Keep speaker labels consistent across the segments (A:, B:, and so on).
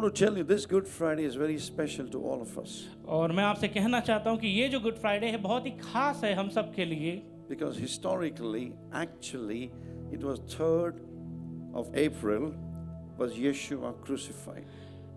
A: to tell you this Good Friday is very special to all of us
B: और मैं आपसे कहना चाहता हूँ कि ये जो गुड फ्राइडे है बहुत ही खास है हम सब के लिए,
A: because historically, actually, it was 3rd of April was Yeshua crucified.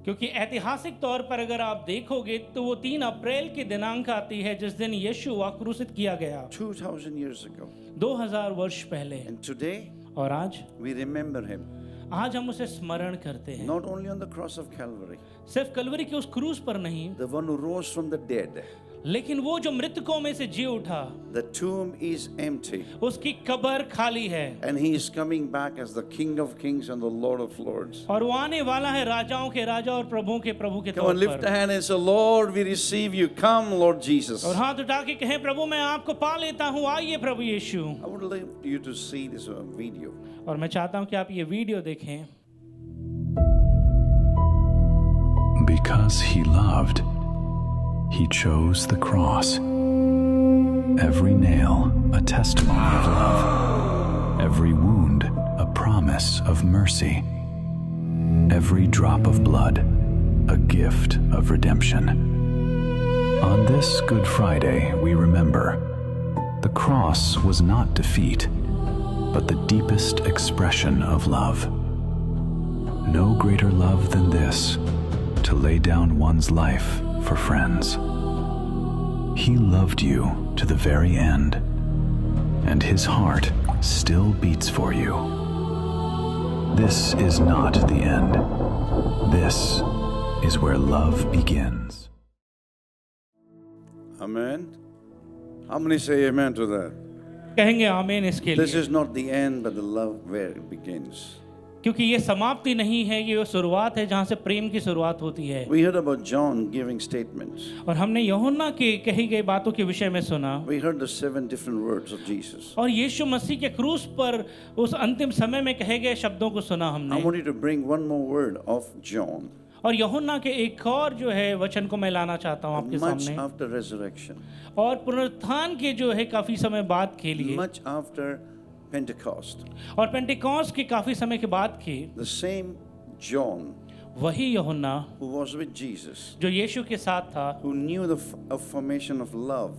B: क्योंकि ऐतिहासिक तौर पर अगर आप देखोगे तो वो 3 अप्रैल की दिनांक आती है जिस दिन यीशु क्रूसित किया गया
A: 2000 years ago.
B: 2000 वर्ष पहले।
A: And today
B: और आज
A: we remember him
B: आज हम उसे स्मरण करते हैं,
A: not only on the cross of Calvary,
B: सिर्फ कलवरी के उस क्रूस पर नहीं,
A: the one who rose from the dead.
B: लेकिन वो जो मृतकों में से जी उठा,
A: The tomb is empty
B: उसकी कब्र खाली है
A: and he is coming back as the King of Kings and the Lord of Lords.
B: और वो आने वाला है राजाओं के राजा और प्रभुओं के प्रभु के
A: Come on,
B: तौर
A: lift a
B: पर।
A: hand and say, Lord, we receive you. Come, Lord Jesus.
B: और हाथ उठा के कहें, प्रभु मैं आपको पा लेता हूँ, आइए प्रभु यीशु।
A: I would like you to see this video.
B: और मैं चाहता हूँ कि आप ये वीडियो देखें।
C: Because he loved, he chose the cross. Every nail a testimony of love. Every wound a promise of mercy. Every drop of blood a gift of redemption. On this Good Friday, we remember the cross was not defeat, but the deepest expression of love. No greater love than this, to lay down one's life for friends. He loved you to the very end, and his heart still beats for you. This is not the end. This is where love begins.
A: Amen. How many say amen to that?
B: कहेंगे आमीन इसके
A: This
B: लिए,
A: is not the end, but the love where it begins.
B: क्योंकि ये समाप्ति नहीं है, ये शुरुआत है जहाँ से प्रेम की शुरुआत होती है।
A: We heard about John giving statements.
B: और हमने यूहन्ना के कही गई बातों के विषय में सुना,
A: We heard the 7 different words of Jesus.
B: और यीशु मसीह के क्रूस पर उस अंतिम समय में कहे गए शब्दों को सुना
A: I
B: हमने।
A: want you to bring one more word of John.
B: और यूहन्ना के एक और जो है वचन को मैं लाना चाहता हूँ आपके
A: Much
B: सामने,
A: after resurrection,
B: और पुनरुत्थान के जो है काफी समय बाद के लिए,
A: much after Pentecost,
B: और पेंटिकॉस्ट के काफी समय के बाद की,
A: the same John
B: वही यूहन्ना
A: who was with Jesus,
B: जो यीशु के साथ था
A: who knew the formation of love,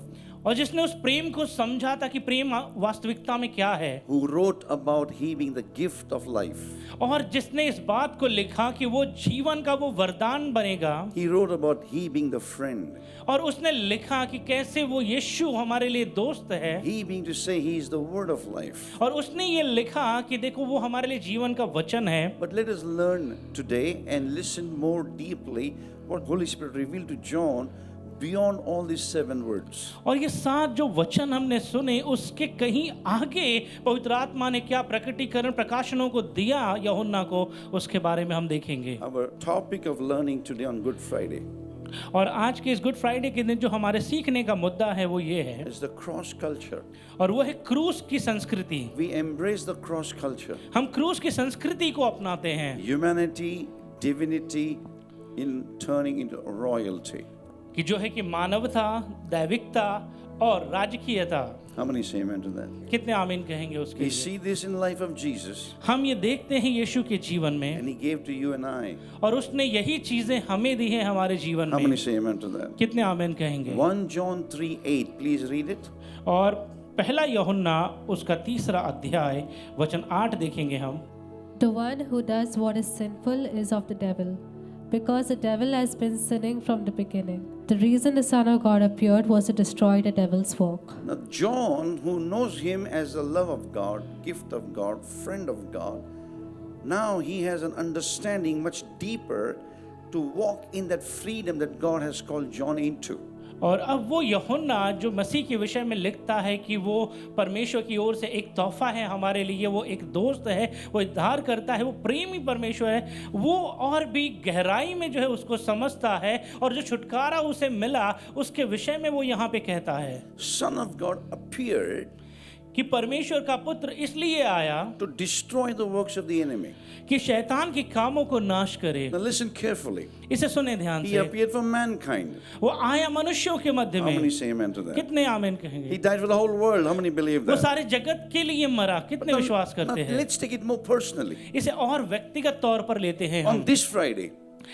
B: और जिसने उस प्रेम को समझा था कि प्रेम वास्तविकता में क्या है,
A: who wrote about he being the gift of life.
B: और जिसने इस बात को लिखा कि वो जीवन का वो वरदान बनेगा,
A: He wrote about he being the friend.
B: और उसने लिखा कि कैसे वो यीशु हमारे लिए दोस्त है,
A: He being to say he is the word of life.
B: और उसने ये लिखा कि देखो वो हमारे लिए जीवन का वचन है।
A: But let us learn today and listen more deeply what Holy Spirit revealed to John beyond all these 7 words.
B: और ये 7 जो वचन हमने सुने उसके कहीं आगे पवित्र आत्मा ने क्या प्रकटीकरण प्रकाशनों को दिया यूहन्ना को, उसके बारे में हम देखेंगे।
A: Our topic of learning today on Good Friday
B: और आज के इस गुड फ्राइडे के दिन जो हमारे सीखने का मुद्दा है वो ये है,
A: is the cross culture.
B: और वो है क्रूस की संस्कृति।
A: We embrace the cross culture.
B: हम क्रूस की संस्कृति को अपनाते हैं
A: Humanity, divinity in turning into royalty.
B: कि जो है कि मानवता, दैविकता और राजकीयता।
A: How many say amen to that?
B: कितने आमीन कहेंगे उसके
A: We
B: लिए?
A: see this in life of Jesus,
B: हम ये देखते हैं यीशु के जीवन में,
A: and he gave to you and I.
B: और उसने यही चीजें हमें दी हैं हमारे जीवन
A: How
B: में।
A: many say amen to that?
B: कितने आमीन कहेंगे?
A: 1 John 3:8. Please read it.
B: और पहला यूहन्ना उसका 3रा अध्याय वचन 8 देखेंगे हम।
D: The one who does what is sinful is of the devil, because the devil has been sinning from the beginning. The reason the Son of God appeared was to destroy the devil's work.
A: Now, John, who knows him as the love of God, gift of God, friend of God, now he has an understanding much deeper to walk in that freedom that God has called John into.
B: और अब वो यूहन्ना जो मसीह के विषय में लिखता है कि वो परमेश्वर की ओर से एक तोहफा है हमारे लिए, वो एक दोस्त है, वो उद्धार करता है, वो प्रेमी परमेश्वर है, वो और भी गहराई में जो है उसको समझता है, और जो छुटकारा उसे मिला उसके विषय में वो यहाँ पे कहता है
A: Son of God appeared
B: कि परमेश्वर का पुत्र इसलिए आया
A: to destroy the works of the enemy.
B: कि शैतान के कामों को नाश करे।
A: Now listen carefully.
B: इसे सुने ध्यान
A: He
B: से,
A: appeared for mankind.
B: वो आया मनुष्यों के मध्य
A: How many
B: में।
A: say amen to that?
B: कितने आमीन
A: He
B: कहेंगे?
A: died for the whole world. How many believe
B: वो
A: that?
B: सारे जगत के लिए मरा, कितने विश्वास
A: Now,
B: करते हैं?
A: let's take it more personally.
B: इसे और व्यक्तिगत तौर पर लेते हैं हम।
A: On this Friday,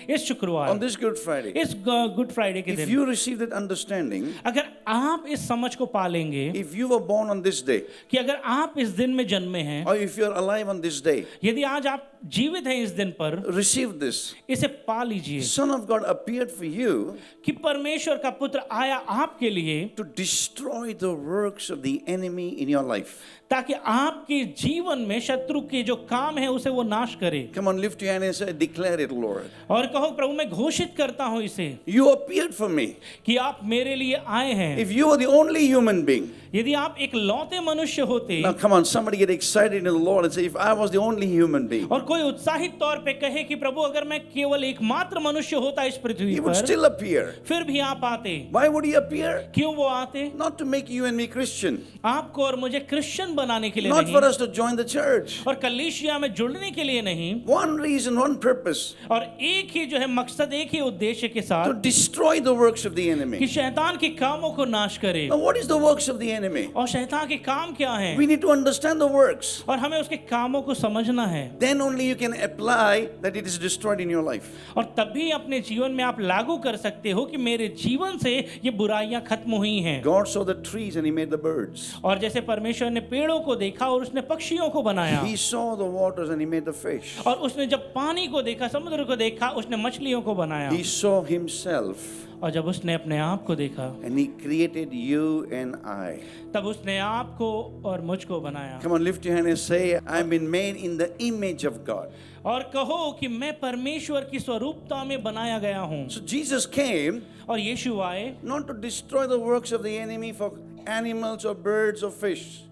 B: इस शुक्रवार,
A: on this Good Friday,
B: इस गुड फ्राइडे के
A: if
B: दिन,
A: you receive that understanding,
B: अगर आप इस समझ को पालेंगे
A: if you were born on this day,
B: कि अगर आप इस दिन में जन्मे हैं,
A: or if you're alive on this day,
B: यदि आज आप जीवित हैं इस दिन पर,
A: receive this.
B: इसे पा लीजिए
A: Son of God appeared for you
B: कि परमेश्वर का पुत्र आया आपके लिए
A: to destroy the works of the enemy in your life.
B: ताकि आपके जीवन में शत्रु के जो काम है उसे वो नाश करे।
A: Come on, lift your hand and say, declare it, Lord.
B: और कहो प्रभु मैं घोषित करता हूँ इसे
A: You appeared for me.
B: कि आप मेरे लिए आए हैं।
A: If you were the only human being,
B: यदि आप एक लौते मनुष्य होते,
A: now come on, somebody get excited in the Lord and say, if I was the only human being,
B: और कोई उत्साहित तौर पे कहे कि प्रभु अगर मैं केवल एकमात्र मनुष्य होता इस पृथ्वी
A: he would
B: पर,
A: still appear.
B: फिर भी आप आते।
A: Why would he appear?
B: क्यों वो आते?
A: Not to make you and me Christian,
B: आपको और मुझे क्रिश्चियन बनाने के लिए
A: not
B: नहीं,
A: for us to join the church.
B: और कलीसिया में जुड़ने के लिए नहीं,
A: One reason, one purpose,
B: और एक ही जो है मकसद, एक ही उद्देश्य के
A: to
B: साथ
A: destroy the works of the
B: कि
A: enemy.
B: शैतान के कामों को नाश करे।
A: Now, what is the works of the enemy?
B: और शैतान के काम क्या हैं?
A: We need to understand the works.
B: और हमें उसके कामों को समझना है,
A: Then only you can apply that it is destroyed in your life.
B: और तभी अपने जीवन में आप लागू कर सकते हो कि मेरे जीवन से ये बुराइयां खत्म हुई हैं।
A: God saw the trees and he made the birds.
B: और जैसे परमेश्वर ने पेड़ों को देखा और उसने पक्षियों को बनाया,
A: He saw the waters and he made the fish.
B: और उसने जब पानी को देखा, समुद्र को देखा, उसने मछलियों को बनाया,
A: He saw himself
B: और जब उसने अपने आप को देखा,
A: and he created you and I.
B: तब उसने आपको और मुझको बनाया।
A: Come on, lift your hand and say, I've been made in the image of God.
B: और कहो कि मैं परमेश्वर की स्वरूपता में बनाया गया हूँ।
A: So Jesus came
B: और यीशु आए
A: not to destroy the works of the enemy for animals or birds or fish.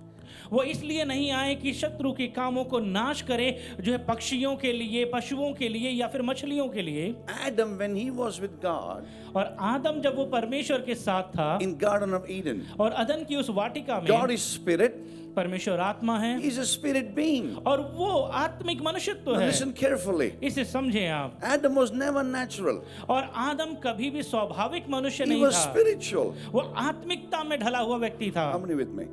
B: वो इसलिए नहीं आए कि शत्रु के कामों को नाश करे, जो है पक्षियों के लिए, पशुओं के लिए या फिर मछलियों के लिए।
A: Adam, when he was with God
B: और आदम जब वो परमेश्वर के साथ था
A: in Garden of Eden,
B: और अदन की उस वाटिका
A: God
B: में,
A: is spirit,
B: परमेश्वर आत्मा है
A: he's a spirit being.
B: और वो आत्मिक मनुष्यत्व
A: Now
B: है।
A: listen carefully.
B: इसे समझें आप।
A: Adam was never natural.
B: और आदम कभी भी स्वाभाविक मनुष्य
A: He
B: नहीं
A: was
B: था,
A: spiritual.
B: वो आत्मिकता में ढला हुआ व्यक्ति था।
A: How many with me?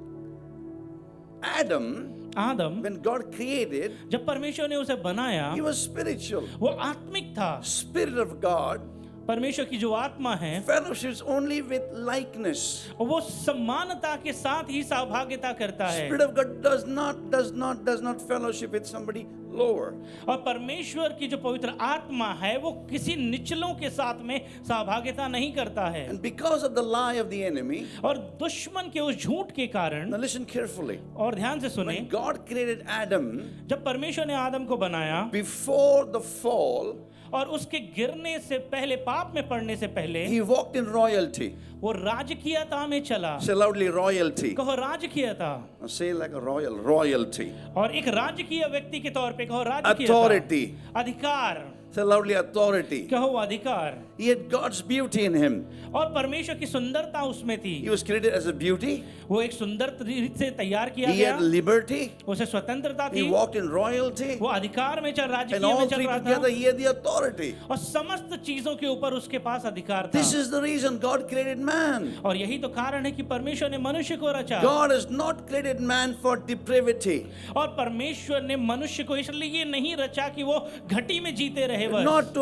A: Adam,
B: Adam
A: when God created,
B: जब परमेश्वर ने उसे बनाया,
A: he was spiritual.
B: वो आत्मिक था।
A: Spirit of God
B: परमेश्वर की जो आत्मा है
A: fellowships only with likeness.
B: वो समानता के साथ ही सहभागिता करता है,
A: Spirit of God does not fellowship with somebody lower.
B: और परमेश्वर की जो पवित्र आत्मा है वो किसी निचलों के साथ में सहभागिता नहीं करता है।
A: And because of the lie of the enemy,
B: और दुश्मन के उस झूठ के कारण,
A: now listen carefully.
B: और ध्यान से सुने,
A: When God created Adam,
B: जब परमेश्वर ने आदम को बनाया,
A: before the fall,
B: और उसके गिरने से पहले, पाप में पड़ने से पहले,
A: he walked in royalty.
B: वो राजकीयता में चला।
A: Say loudly, royalty.
B: कहो राजकीयता।
A: Now say like a royalty.
B: और एक राजकीय व्यक्ति के तौर पे कहो राजकीयता।
A: Authority.
B: अधिकार।
A: Say loudly, authority.
B: कहो अधिकार।
A: He had God's beauty in him.
B: और परमेश्वर की सुंदरता उसमें थी।
A: He was created as a beauty.
B: वो एक सुंदर रीत से तैयार किया
A: He
B: गया,
A: had liberty.
B: उसे स्वतंत्रता
A: He
B: थी,
A: walked in royalty.
B: वो अधिकार में चल,
A: And
B: राजकीय में
A: all
B: चल
A: three
B: रहा
A: together,
B: था,
A: he had the authority.
B: और समस्त चीजों के ऊपर उसके पास अधिकार था।
A: This is the reason God created man.
B: और यही तो कारण है कि परमेश्वर ने मनुष्य को रचा।
A: God has not created man for depravity.
B: और परमेश्वर ने मनुष्य को इसलिए नहीं रचा कि वो घटी में जीते रहे बस,
A: Not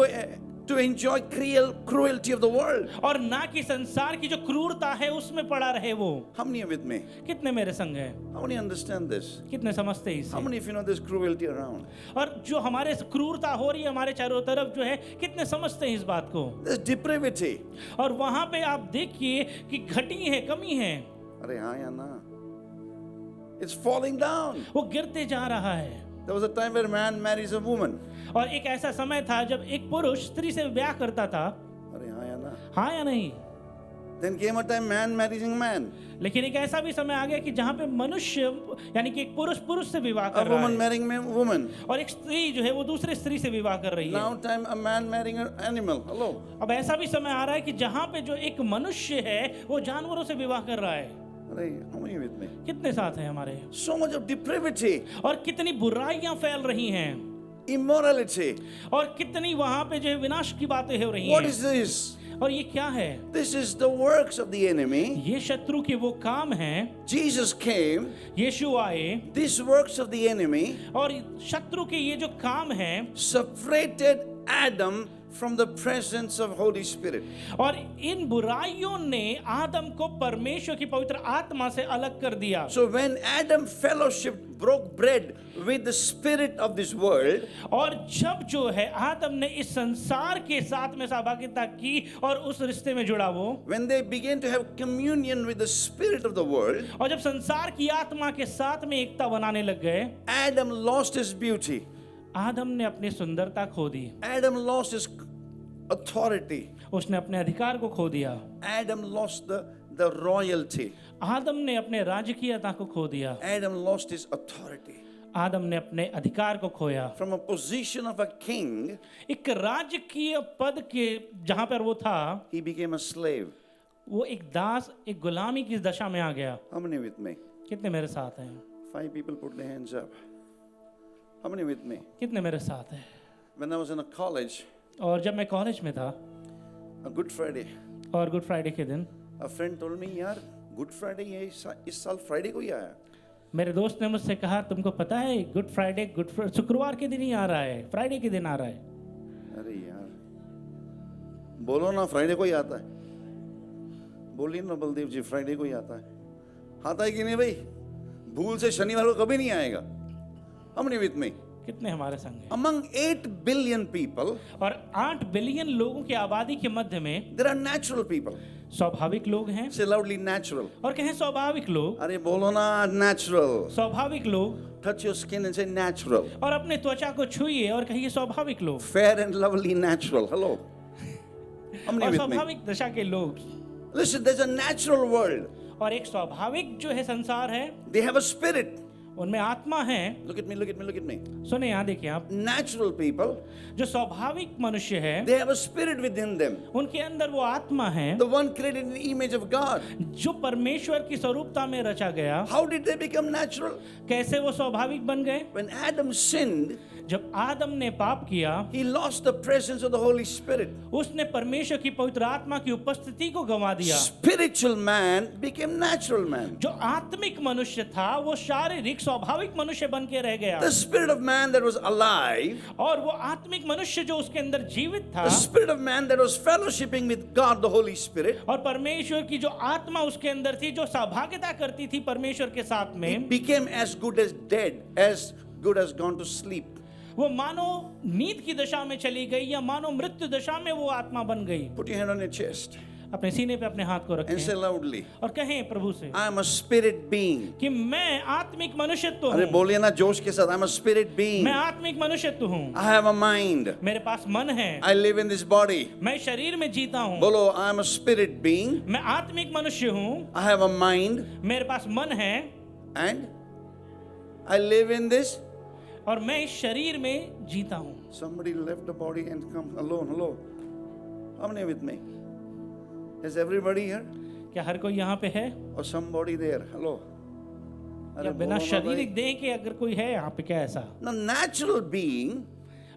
A: to enjoy cruelty of the world.
B: और ना कि संसार की जो क्रूरता है उसमें पड़ा रहे वो।
A: How many are with me?
B: कितने मेरे संग हैं?
A: How many understand this?
B: कितने समझते हैं
A: How
B: इसे?
A: many of you know there's cruelty around?
B: और जो हमारे क्रूरता हो रही है हमारे चारों तरफ जो है, कितने समझते हैं इस बात को?
A: There's depravity.
B: और वहां पे आप देखिए कि घटी है, कमी है,
A: अरे हाँ या ना? It's falling down.
B: वो गिरते जा रहा है।
A: There was a time where man marries a woman.
B: और एक ऐसा समय था जब एक पुरुष स्त्री से ब्याह करता था,
A: अरे हाँ या ना?
B: हाँ या नहीं?
A: Then came a time man marrying man.
B: लेकिन एक ऐसा भी समय आ गया कि जहाँ पे मनुष्य यानी कि एक पुरुष पुरुष से विवाह
A: A
B: कर रहा
A: woman
B: है,
A: marrying a woman.
B: और एक स्त्री जो है वो दूसरे स्त्री से विवाह कर रही है।
A: Now time a man marrying an animal. Hello.
B: अब ऐसा भी समय आ रहा है कि जहाँ पे जो एक मनुष्य है वो जानवरों से विवाह कर रहा है।
A: अरे how many with me?
B: कितने साथ हैं हमारे?
A: So much of depravity,
B: और कितनी बुराइयां फैल रही हैं,
A: immorality.
B: और कितनी वहां पे जो है विनाश की बातें हो रही
A: What
B: हैं।
A: is this?
B: और ये क्या है?
A: This is the works of the enemy.
B: ये शत्रु के वो काम हैं।
A: Jesus came.
B: यीशु आए,
A: These works of the enemy
B: और शत्रु के ये जो काम हैं
A: separated Adam from the presence of Holy Spirit.
B: और इन बुराइयों ने आदम को परमेश्वर की पवित्र आत्मा से अलग कर दिया।
A: So when Adam fellowship broke bread with the spirit of this world,
B: और जब जो है आदम ने इस संसार के साथ में सहभागिता की और उस रिश्ते में जुड़ा वो,
A: when they began to have communion with the spirit of the world,
B: और जब संसार की आत्मा के साथ में एकता बनाने लग गए,
A: Adam lost his beauty.
B: आदम ने अपनी सुंदरता खो दी,
A: Adam lost his authority.
B: उसने अपने अधिकार को खो दिया,
A: Adam lost the royalty.
B: आदम ने अपने राजकीयता को खो दिया,
A: Adam lost his authority.
B: आदम ने अपने अधिकार को खोया।
A: From a position of a king,
B: एक राजकीय पद के जहां पर वो था,
A: he became a slave.
B: वो एक दास, एक गुलामी की दशा में आ गया।
A: How many with me?
B: कितने मेरे साथ हैं?
A: 5 people put their hands up. How many with me?
B: कितने मेरे साथ हैं?
A: When I was in a college,
B: और जब मैं कॉलेज में था
A: a Good Friday,
B: और गुड फ्राइडे के दिन
A: a friend told me, यार गुड फ्राइडे ये इस साल फ्राइडे को ही आया।
B: मेरे दोस्त ने मुझसे कहा, तुमको पता है गुड फ्राइडे शुक्रवार के दिन ही आ रहा है, फ्राइडे के दिन आ रहा है।
A: अरे यार, बोलो ना फ्राइडे को ही आता है। बोलिए ना बलदेव जी, फ्राइडे को ही आता है। आता है कि नहीं भाई? भूल से शनिवार को कभी नहीं आएगा। How many with me?
B: कितने हमारे संग हैं?
A: Among 8 billion people,
B: और 8 बिलियन लोगों की आबादी के मध्य में
A: there are natural people.
B: स्वाभाविक लोग हैं।
A: Say loudly, natural.
B: और कहें स्वाभाविक लोग,
A: अरे बोलो ना natural.
B: स्वाभाविक लोग,
A: Touch your skin and say natural.
B: और अपने त्वचा को छुइए और कहिए स्वाभाविक लोग,
A: Fair and lovely natural. Hello. How many
B: और
A: with me?
B: स्वाभाविक दशा के लोग।
A: Listen, there's a natural world.
B: और एक स्वाभाविक जो है संसार है,
A: They have a spirit.
B: उनमें आत्मा है।
A: Look at me, look at me, look at me.
B: सुने यहाँ देखिए आप,
A: Natural people,
B: जो स्वाभाविक मनुष्य है,
A: they have a spirit within them.
B: उनके अंदर वो आत्मा है
A: The one created in the image of God.
B: जो परमेश्वर की स्वरूपता में रचा गया।
A: How did they become natural?
B: कैसे वो स्वाभाविक बन गए?
A: When Adam sinned,
B: जब आदम ने पाप किया,
A: he lost the presence of the Holy Spirit.
B: उसने परमेश्वर की पवित्र आत्मा की उपस्थिति को गंवा दिया।
A: Spiritual man became natural man.
B: जो आत्मिक मनुष्य था वो शारीरिक स्वाभाविक मनुष्य बन के रह गया।
A: The spirit of man that was alive,
B: और वो आत्मिक मनुष्य जो उसके अंदर जीवित था,
A: the spirit of man that was fellowshipping with God, the Holy Spirit,
B: और परमेश्वर की जो आत्मा उसके अंदर थी, जो सहभागिता करती थी परमेश्वर के साथ में,
A: became as good as dead, as good as gone to sleep.
B: वो मानो नींद की दशा में चली गई या मानो मृत्यु दशा में वो आत्मा बन गई।
A: Put your hand on your chest
B: अपने सीने पे अपने हाथ को
A: and say
B: रखें
A: loudly,
B: और कहें प्रभु से
A: I am a spirit being.
B: कि मैं आत्मिक मनुष्यत्व
A: अरे
B: हूँ,
A: बोलिए ना जोश के साथ, I am a spirit being.
B: मैं आत्मिक मनुष्यत्व हूँ,
A: I have a mind.
B: मेरे पास मन है,
A: I live in this body.
B: मैं शरीर में जीता हूँ,
A: बोलो, I am a spirit being.
B: मैं आत्मिक मनुष्य हूँ,
A: I have a mind
B: मेरे पास मन है
A: and I live in this.
B: और मैं इस शरीर में जीता हूँ।
A: Somebody left the body and come alone. Hello. How many with me? Is everybody here?
B: क्या हर कोई यहाँ पे है?
A: Or somebody there? Hello.
B: या बिना शारीरिक देह के अगर कोई है यहाँ पे, क्या ऐसा?
A: Now, natural being,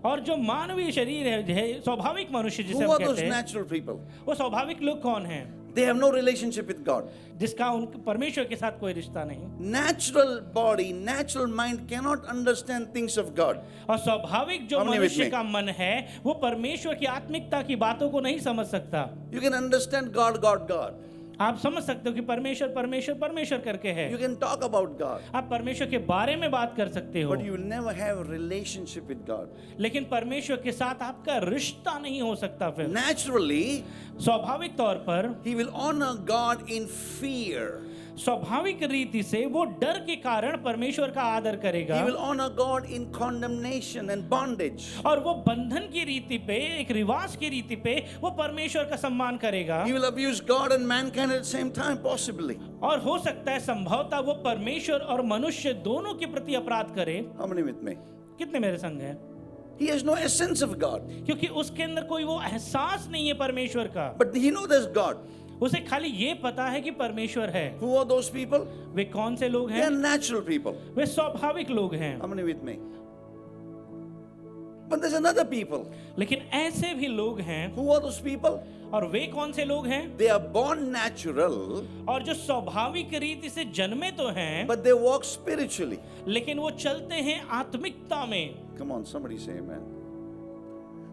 B: और जो मानवीय शरीर है, स्वाभाविक मनुष्य जिसे
A: who
B: हम
A: are those
B: कहते हैं,
A: natural people?
B: वो स्वाभाविक लोग कौन हैं?
A: They have no relationship with God.
B: जिसका उन परमेश्वर के साथ कोई रिश्ता नहीं।
A: Natural body, natural mind cannot understand things of God.
B: और स्वाभाविक जो
A: How many with
B: मनुष्य
A: me?
B: का मन है वो परमेश्वर की आत्मिकता की बातों को नहीं समझ सकता।
A: You can understand God, God, God.
B: आप समझ सकते हो कि परमेश्वर परमेश्वर परमेश्वर करके है,
A: You can talk about God,
B: आप परमेश्वर के बारे में बात कर सकते हो,
A: but you will never have a relationship with God.
B: लेकिन परमेश्वर के साथ आपका रिश्ता नहीं हो सकता। फिर
A: Naturally,
B: स्वाभाविक तौर पर,
A: he will honor God in fear.
B: स्वाभाविक रीति से वो डर के कारण परमेश्वर का आदर करेगा,
A: He will honor God in condemnation and bondage.
B: और वो बंधन की रीति पे, एक रिवाज की रीति पे वो परमेश्वर का सम्मान करेगा।
A: He will abuse God and mankind at the same time, possibly.
B: और हो सकता है संभवतः वो परमेश्वर और मनुष्य दोनों के प्रति अपराध करे।
A: How many with me?
B: कितने मेरे संग हैं?
A: He has no essence of God,
B: क्योंकि उसके अंदर कोई वो एहसास नहीं है परमेश्वर का,
A: but he knows there's God.
B: उसे खाली ये पता है कि परमेश्वर है।
A: Who are those people?
B: वे कौन से लोग
A: They are
B: हैं?
A: natural people.
B: वे स्वाभाविक लोग हैं।
A: How many with me? But there's another people.
B: लेकिन ऐसे भी लोग हैं,
A: Who are those people?
B: और वे कौन से लोग हैं?
A: They are born natural,
B: और जो स्वाभाविक रीति से जन्मे तो हैं,
A: but they walk spiritually.
B: लेकिन वो चलते हैं आत्मिकता में।
A: Come on, somebody say amen.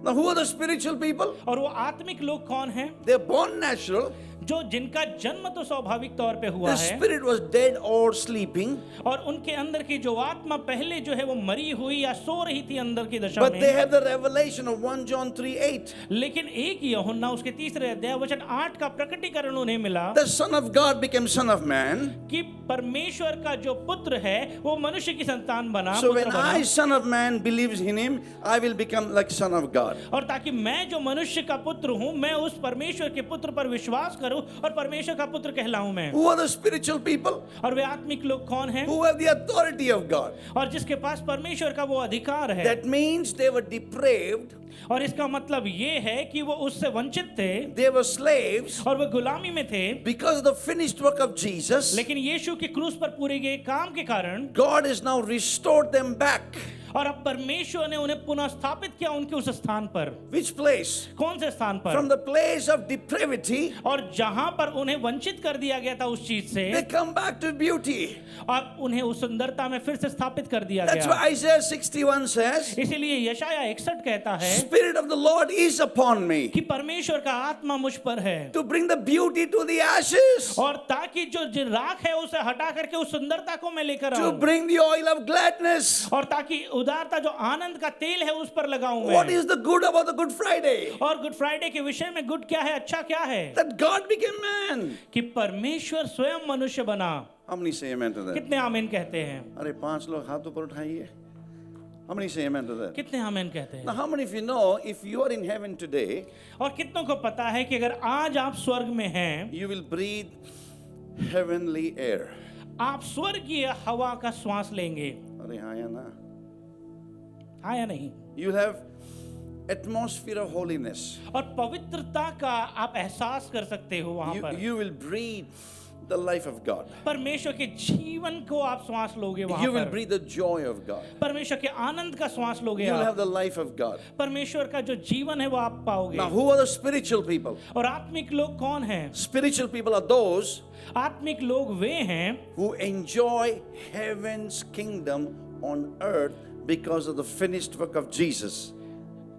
A: Now, who are the spiritual people?
B: और वो आत्मिक लोग कौन हैं?
A: They're born natural.
B: जो जिनका जन्म तो स्वाभाविक तौर पे हुआ
A: The
B: है
A: spirit was dead or sleeping,
B: और उनके अंदर की जो आत्मा पहले जो है वो मरी हुई या सो रही थी अंदर की दशा
A: but they
B: में,
A: have the revelation of 1 John 3:8.
B: लेकिन एक यूहन्ना उसके तीसरे अध्याय वचन 8 का प्रकटीकरण उन्हें मिला
A: The Son of God became Son of Man.
B: कि परमेश्वर का जो पुत्र है वो मनुष्य की संतान बना,
A: So
B: पुत्र
A: when
B: बना।
A: I, Son of Man, believes in Him, I will become like Son of God.
B: और ताकि मैं जो मनुष्य का पुत्र हूँ मैं उस परमेश्वर के पुत्र पर विश्वास करूं और परमेश्वर का पुत्र कहलाऊं मैं।
A: Who are the spiritual people?
B: और वे आत्मिक लोग कौन हैं?
A: Who have the authority of God.
B: और जिसके पास परमेश्वर का वो अधिकार है।
A: That means they were depraved,
B: और इसका मतलब ये है कि वो उससे वंचित थे
A: they were slaves.
B: और वे गुलामी में थे,
A: Because of the finished work of Jesus,
B: लेकिन यीशु के क्रूस पर पूरे गए काम के कारण
A: God has now restored them back.
B: और अब परमेश्वर ने उन्हें पुनः स्थापित किया उनके उस स्थान पर।
A: Which place?
B: कौन से स्थान पर?
A: From the place of depravity,
B: और जहां पर उन्हें वंचित कर दिया गया था उस चीज से,
A: they come back to beauty.
B: अब उन्हें उस सुंदरता में फिर से स्थापित कर दिया
A: That's
B: गया।
A: why Isaiah 61 says,
B: इसीलिए यशाया 61 कहता है
A: Spirit of the Lord is upon me
B: कि परमेश्वर का आत्मा मुझ पर है
A: to bring the beauty to the ashes,
B: और ताकि जो राख है उसे हटा करके उस सुंदरता को मैं लेकर
A: to
B: आऊं
A: bring the oil of gladness.
B: और ताकि उदारता जो आनंद का तेल है उस पर लगाऊं
A: What
B: मैं।
A: is the good about the Good Friday?
B: और गुड फ्राइडे के विषय में गुड क्या है, अच्छा क्या है?
A: That God became man.
B: कि परमेश्वर स्वयं मनुष्य बना।
A: How many say amen to that?
B: कितने आमीन कहते हैं?
A: अरे 5 लोग हाथ ऊपर उठाइए. How many say amen to that?
B: कितने आमीन कहते हैं?
A: Now, how many of you know if you are in heaven today,
B: और कितनों को पता है कि अगर आज आप स्वर्ग में हैं,
A: you will breathe heavenly air?
B: आप स्वर्गीय हवा का श्वास लेंगे।
A: अरे हाँ या ना?
B: हाँ या नहीं?
A: You will have atmosphere of holiness.
B: और पवित्रता का आप एहसास कर सकते हो वहां पर।
A: You will breathe the life of God.
B: परमेश्वर के जीवन को आप श्वास लोगे वहां
A: You will
B: पर।
A: breathe the joy of God.
B: परमेश्वर के आनंद का श्वास लोगे
A: You will have
B: आप।
A: the life of God.
B: परमेश्वर का जो जीवन है वो आप पाओगे।
A: Now, who are the spiritual people?
B: और आत्मिक लोग कौन हैं?
A: Spiritual people are those
B: आत्मिक लोग वे हैं
A: who enjoy heaven's kingdom on earth because of the finished work of Jesus.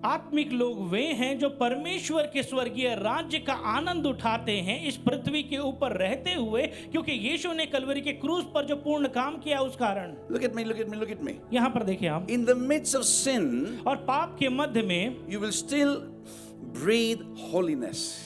B: आत्मिक लोग वे हैं जो परमेश्वर के स्वर्गीय राज्य का आनंद उठाते हैं इस पृथ्वी के ऊपर रहते हुए, क्योंकि यीशु ने कलवरी के क्रूस पर जो पूर्ण काम किया उस कारण।
A: Look at me, look at me, look at me.
B: यहाँ पर देखिए आप,
A: In the midst of sin,
B: और पाप के मध्य में
A: you will still breathe holiness.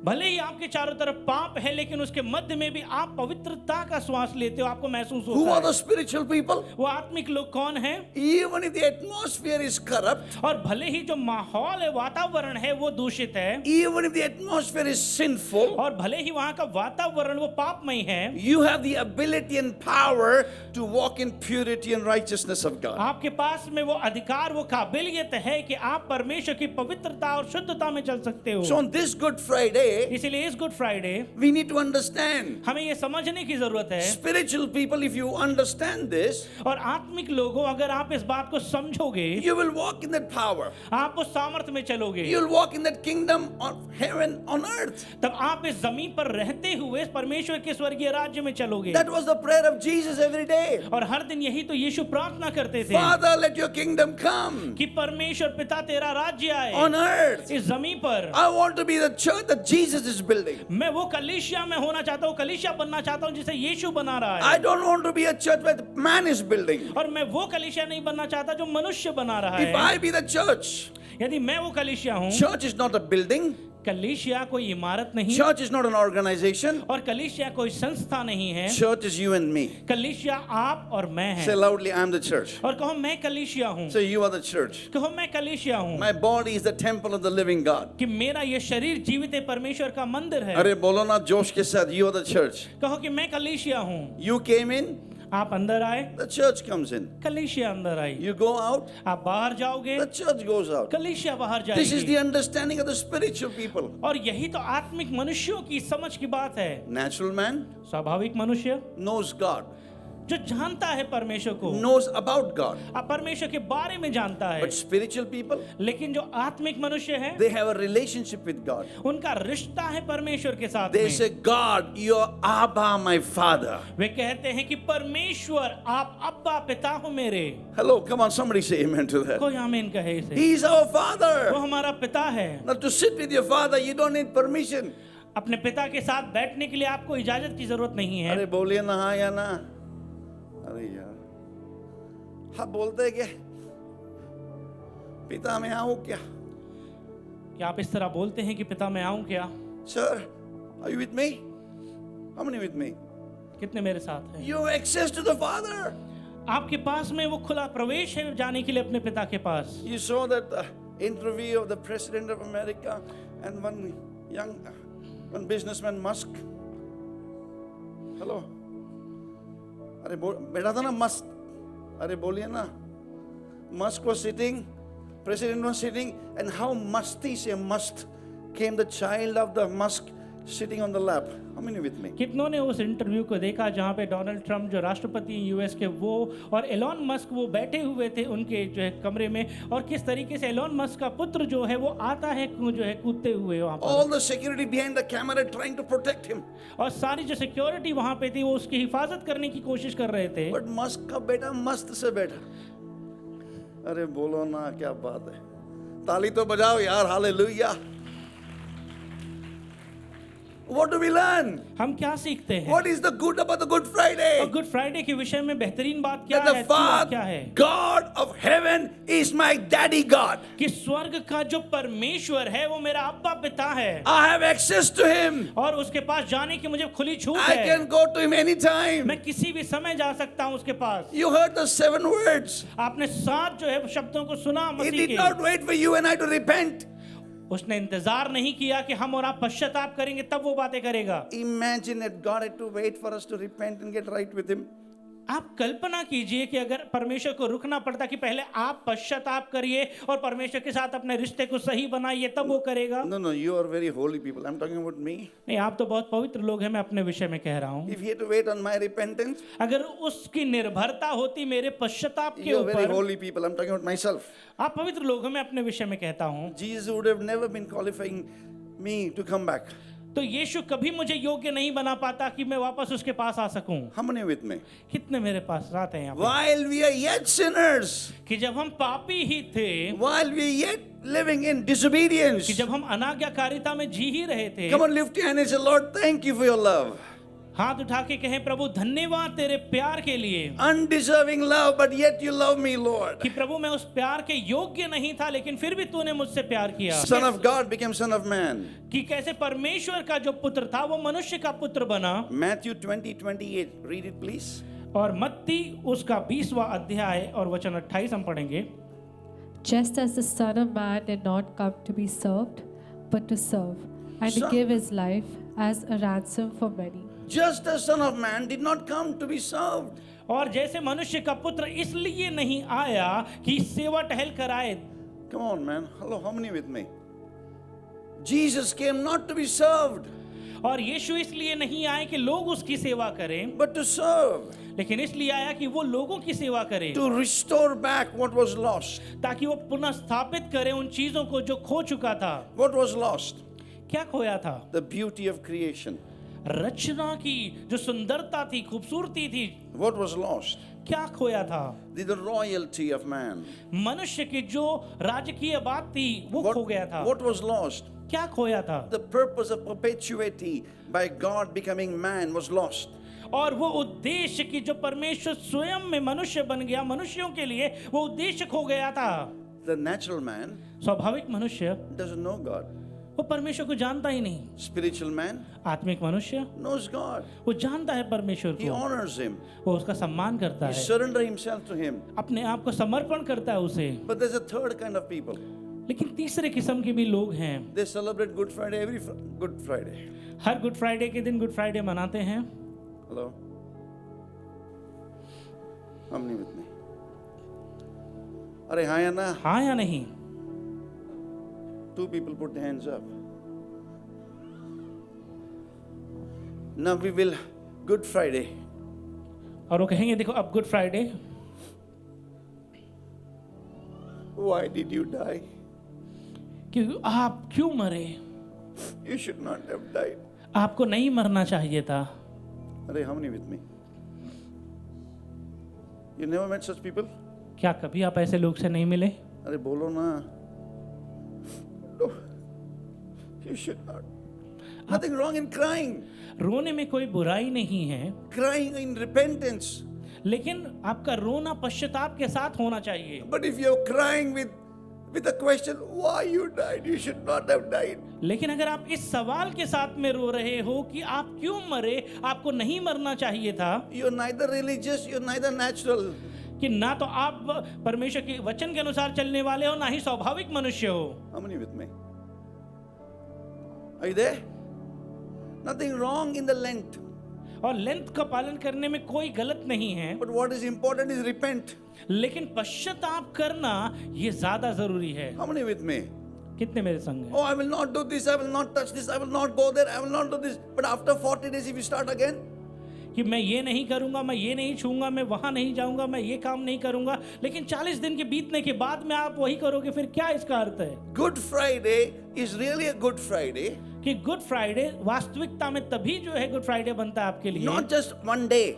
B: भले ही आपके चारों तरफ पाप है लेकिन उसके मध्य में भी आप पवित्रता का श्वास लेते हो, आपको महसूस
A: Who
B: होता
A: are the
B: है।
A: spiritual people?
B: वो आत्मिक लोग कौन हैं?
A: Even if the atmosphere is corrupt,
B: और भले ही जो माहौल है, वातावरण है वो दूषित है,
A: even if the atmosphere is sinful,
B: और भले ही वहां का वातावरण वो पापमय है,
A: you have the ability and power to walk in purity and righteousness of God.
B: आपके पास में वो अधिकार, वो काबिलियत है कि आप परमेश्वर की पवित्रता और शुद्धता में चल सकते हो।
A: So on this Good Friday,
B: इसीलिए इस good Friday
A: we need to understand.
B: हमें ये समझने की जरूरत है,
A: Spiritual people, if you understand this,
B: और आत्मिक लोगों अगर आप इस बात को समझोगे,
A: you will walk in that power.
B: आप उस सामर्थ्य में चलोगे,
A: You will walk in that kingdom of heaven on earth.
B: तब आप इस जमीन पर रहते हुए परमेश्वर के स्वर्गीय राज्य में चलोगे।
A: That was the prayer of Jesus every day.
B: और हर दिन यही तो यीशु प्रार्थना करते थे
A: Father, let your kingdom come
B: कि परमेश्वर पिता तेरा राज्य आए
A: on earth.
B: इस जमीन पर।
A: I want to be the church that Jesus is building.
B: मैं वो कलीसिया में होना चाहता हूँ, कलीसिया बनना चाहता हूँ जिसे यीशु बना रहा
A: I
B: है।
A: don't want to be a church where man is building.
B: और मैं वो कलीसिया नहीं बनना चाहता जो मनुष्य बना रहा
A: If
B: है।
A: I be the church,
B: यदि मैं वो कलीसिया हूँ,
A: church is not a building,
B: कलीसिया कोई इमारत नहीं,
A: church is not an organization,
B: और कलीसिया कोई संस्था नहीं है,
A: church is you and me.
B: कलीसिया आप और मैं
A: Say
B: है।
A: loudly, I am the church.
B: और कहो मैं कलीसिया हूँ,
A: Say you are the church.
B: कहो मैं कलीसिया हूँ,
A: My body is the temple of the living God.
B: कि मेरा ये शरीर जीवित परमेश्वर का मंदिर है।
A: अरे बोलो ना जोश के साथ, you are the church.
B: कहो कि मैं कलीसिया हूँ।
A: You came in,
B: आप अंदर आए,
A: the church comes in.
B: कलीसिया अंदर आई।
A: You go out,
B: आप बाहर जाओगे,
A: the church goes out.
B: कलीसिया बाहर
A: This is the
B: जाएगी।
A: understanding of the spiritual people.
B: और यही तो आत्मिक मनुष्यों की समझ की बात है।
A: Natural man
B: स्वाभाविक मनुष्य
A: knows God.
B: जो जानता है परमेश्वर को,
A: knows about God.
B: परमेश्वर के बारे में जानता है।
A: But spiritual people,
B: लेकिन जो आत्मिक मनुष्य है,
A: they have a relationship with God.
B: उनका रिश्ता है परमेश्वर के साथ
A: They
B: में।
A: say, God, you're Abba, my Father.
B: वे कहते हैं कि परमेश्वर आप अब्बा पिता हो मेरे।
A: Hello, come on, somebody say amen to that.
B: कोई आमीन कहे इसे।
A: He is our
B: वो
A: Father.
B: हमारा पिता है।
A: Now, to sit with your Father, you don't need permission.
B: अपने पिता के साथ बैठने के लिए आपको इजाजत की जरूरत नहीं है।
A: अरे बोलिए ना हाँ या ना। अरे यार, हाँ बोलते हैं क्या? पिता मैं आऊं क्या?
B: क्या आप इस तरह बोलते हैं कि पिता मैं आऊं क्या?
A: Sir, are you with me? How many with me?
B: कितने मेरे साथ हैं?
A: You have access to the Father.
B: आपके पास में वो खुला प्रवेश है जाने के लिए अपने पिता के पास।
A: You saw that interview of the President of America and one businessman, Musk. Hello. अरे बैठा था ना मस्त, अरे बोलिए ना। Musk was sitting, President was sitting, and how musty say must came the child of the Musk sitting on the lap. How many with me?
B: कितनों ने उस इंटरव्यू को देखा जहां पे डोनाल्ड ट्रंप जो राष्ट्रपति यूएस के वो और एलॉन मस्क वो बैठे हुए थे उनके जो है कमरे में, और किस तरीके से एलॉन मस्क का पुत्र जो है वो आता है जो है कूदते हुए वहां पर,
A: All the security behind the camera trying to protect him.
B: और सारी जो सिक्योरिटी वहां पे थी वो उसकी हिफाजत करने की कोशिश कर रहे थे।
A: But Musk का बेटा मस्त से बैठा। अरे बोलो ना, क्या बात है। ताली तो बजाओ यार, hallelujah. What do we learn?
B: हम क्या सीखते हैं?
A: What is the good about the Good Friday?
B: और गुड फ्राइडे के विषय में बेहतरीन बात क्या
A: That
B: है,
A: the
B: अच्छी बात क्या है?
A: Father, God of heaven is my daddy God.
B: कि स्वर्ग का जो परमेश्वर है वो मेरा अब्बा पिता है,
A: I have access to him.
B: और उसके पास जाने की मुझे खुली छूट
A: I
B: है।
A: can go to him anytime.
B: मैं किसी भी समय जा सकता हूँ उसके पास।
A: You heard the 7 words.
B: आपने 7 जो है शब्दों को सुना
A: He
B: मसीह
A: did not
B: के।
A: wait for you and I to repent.
B: उसने इंतजार नहीं किया कि हम और आप पश्चाताप करेंगे तब वो बातें करेगा।
A: Imagine that God had to wait for us to repent and get right with him.
B: आप कल्पना कीजिए कि अगर परमेश्वर को रुकना पड़ता कि पहले आप पश्चाताप करिए और परमेश्वर के साथ अपने रिश्ते को सही बनाइए तब वो करेगा।
A: No, no, you are very holy people. I'm talking about me.
B: नहीं, आप तो बहुत पवित्र लोग हैं, मैं अपने विषय में कह रहा हूँ।
A: If he had to wait on my repentance,
B: अगर उसकी निर्भरता होती मेरे पश्चाताप के
A: you are very
B: ऊपर,
A: holy people. I'm talking about myself.
B: आप पवित्र लोग हैं, मैं अपने विषय में कहता हूँ।
A: Jesus would have never been qualifying me to come back.
B: तो यीशु कभी मुझे योग्य नहीं बना पाता कि मैं वापस उसके पास आ सकूं।
A: How many with me?
B: कितने मेरे पास रात है यहाँ पे?
A: While we are yet sinners,
B: कि जब हम पापी ही थे,
A: while we are yet living in disobedience,
B: कि जब हम अनाज्ञाकारिता में जी ही रहे थे,
A: come on, lift your hand and say, Lord, thank you for your love.
B: हाथ उठा के कहें, प्रभु धन्यवाद तेरे प्यार के लिए,
A: Undeserving love, but yet you love me, Lord.
B: कि प्रभु मैं उस प्यार के योग्य नहीं था लेकिन फिर भी तूने मुझसे प्यार किया।
A: Son of God became Son of Man.
B: कि कैसे परमेश्वर का जो पुत्र था वो मनुष्य का पुत्र बना।
A: Matthew 20:28. Read it, please.
B: और मत्ती उसका 20वां अध्याय और वचन 28 हम पढ़ेंगे।
D: Just as the Son of Man did not come to be served, but to serve, and to
A: Son-
D: give his life as a ransom for many.
A: Just as Son of Man did not come to be served.
B: और जैसे मनुष्य का पुत्र इसलिए नहीं आया कि सेवा टहल कर आए।
A: Come on, man. Hello, how many with me? Jesus came not to be served,
B: और यीशु इसलिए नहीं आए कि लोग उसकी सेवा करें,
A: but to serve.
B: लेकिन इसलिए आया कि वो लोगों की सेवा करे,
A: To restore back what was lost.
B: ताकि वो पुनः स्थापित करे उन चीजों को जो खो चुका था।
A: What was lost?
B: क्या खोया था?
A: The beauty of creation.
B: रचना की जो सुंदरता थी, खूबसूरती थी।
A: What was lost?
B: क्या खोया था?
A: The royalty of man.
B: मनुष्य की जो राजकीय बात थी वो खो गया था।
A: What was lost?
B: क्या खोया था?
A: The purpose of perpetuity by God becoming man was lost.
B: और वो उद्देश्य की जो परमेश्वर स्वयं में मनुष्य बन गया मनुष्यों के लिए, वो उद्देश्य खो गया था।
A: The natural man
B: स्वाभाविक मनुष्य
A: doesn't know God.
B: वो परमेश्वर को जानता ही नहीं।
A: Spiritual man
B: आत्मिक मनुष्य
A: knows God.
B: वो जानता है परमेश्वर
A: He
B: को,
A: honors him.
B: वो उसका सम्मान करता
A: He
B: है,
A: surrenders himself to him.
B: अपने आप को समर्पण करता है उसे।
A: But there's a third kind of people.
B: लेकिन तीसरे किस्म के भी लोग हैं।
A: They celebrate Good Friday every Good Friday.
B: Her good Friday के दिन गुड फ्राइडे मनाते हैं।
A: Hello? How many with me? अरे हाँ या ना?
B: हाँ या नहीं?
A: 2 people put their hands up. Now we will Good Friday.
B: और वो कहेंगे देखो अब good Friday,
A: Why did you die?
B: कि आप क्यों मरे,
A: You should not have died.
B: आपको नहीं मरना चाहिए था।
A: Are how many with me? You never met such people?
B: क्या कभी आप ऐसे लोग से नहीं मिले?
A: अरे बोलो ना. No. You should not. Nothing wrong in crying.
B: रोने में कोई बुराई नहीं है,
A: Crying in repentance.
B: लेकिन आपका रोना पश्चाताप के साथ होना चाहिए।
A: But if you're crying with a question, why you died? You should not have died.
B: लेकिन अगर आप इस सवाल के साथ में रो रहे हो कि आप क्यों मरे, आपको नहीं मरना चाहिए था,
A: You're neither religious, you're neither natural.
B: कि ना तो आप परमेश्वर के वचन के अनुसार चलने वाले हो, ना ही स्वाभाविक मनुष्य हो।
A: How many with me? Are you there? Nothing wrong in the Lent.
B: और लेंथ का पालन करने में कोई गलत नहीं है,
A: But what is important is repent.
B: लेकिन पश्चाताप करना ये ज्यादा जरूरी है।
A: How many with me?
B: कितने मेरे संग हैं?
A: Oh, I will not do this, I will not touch this, I will not go there, I will not do this. But after 40 days, if you start again,
B: कि मैं ये नहीं करूंगा, मैं ये नहीं छूंगा, मैं वहां नहीं जाऊंगा, मैं ये काम नहीं करूंगा, लेकिन 40 दिन के बीतने के बाद में आप वही करोगे, फिर क्या इसका अर्थ है?
A: Good Friday is really a Good Friday,
B: कि गुड फ्राइडे वास्तविकता में तभी जो है गुड फ्राइडे बनता है आपके लिए,
A: not just one day,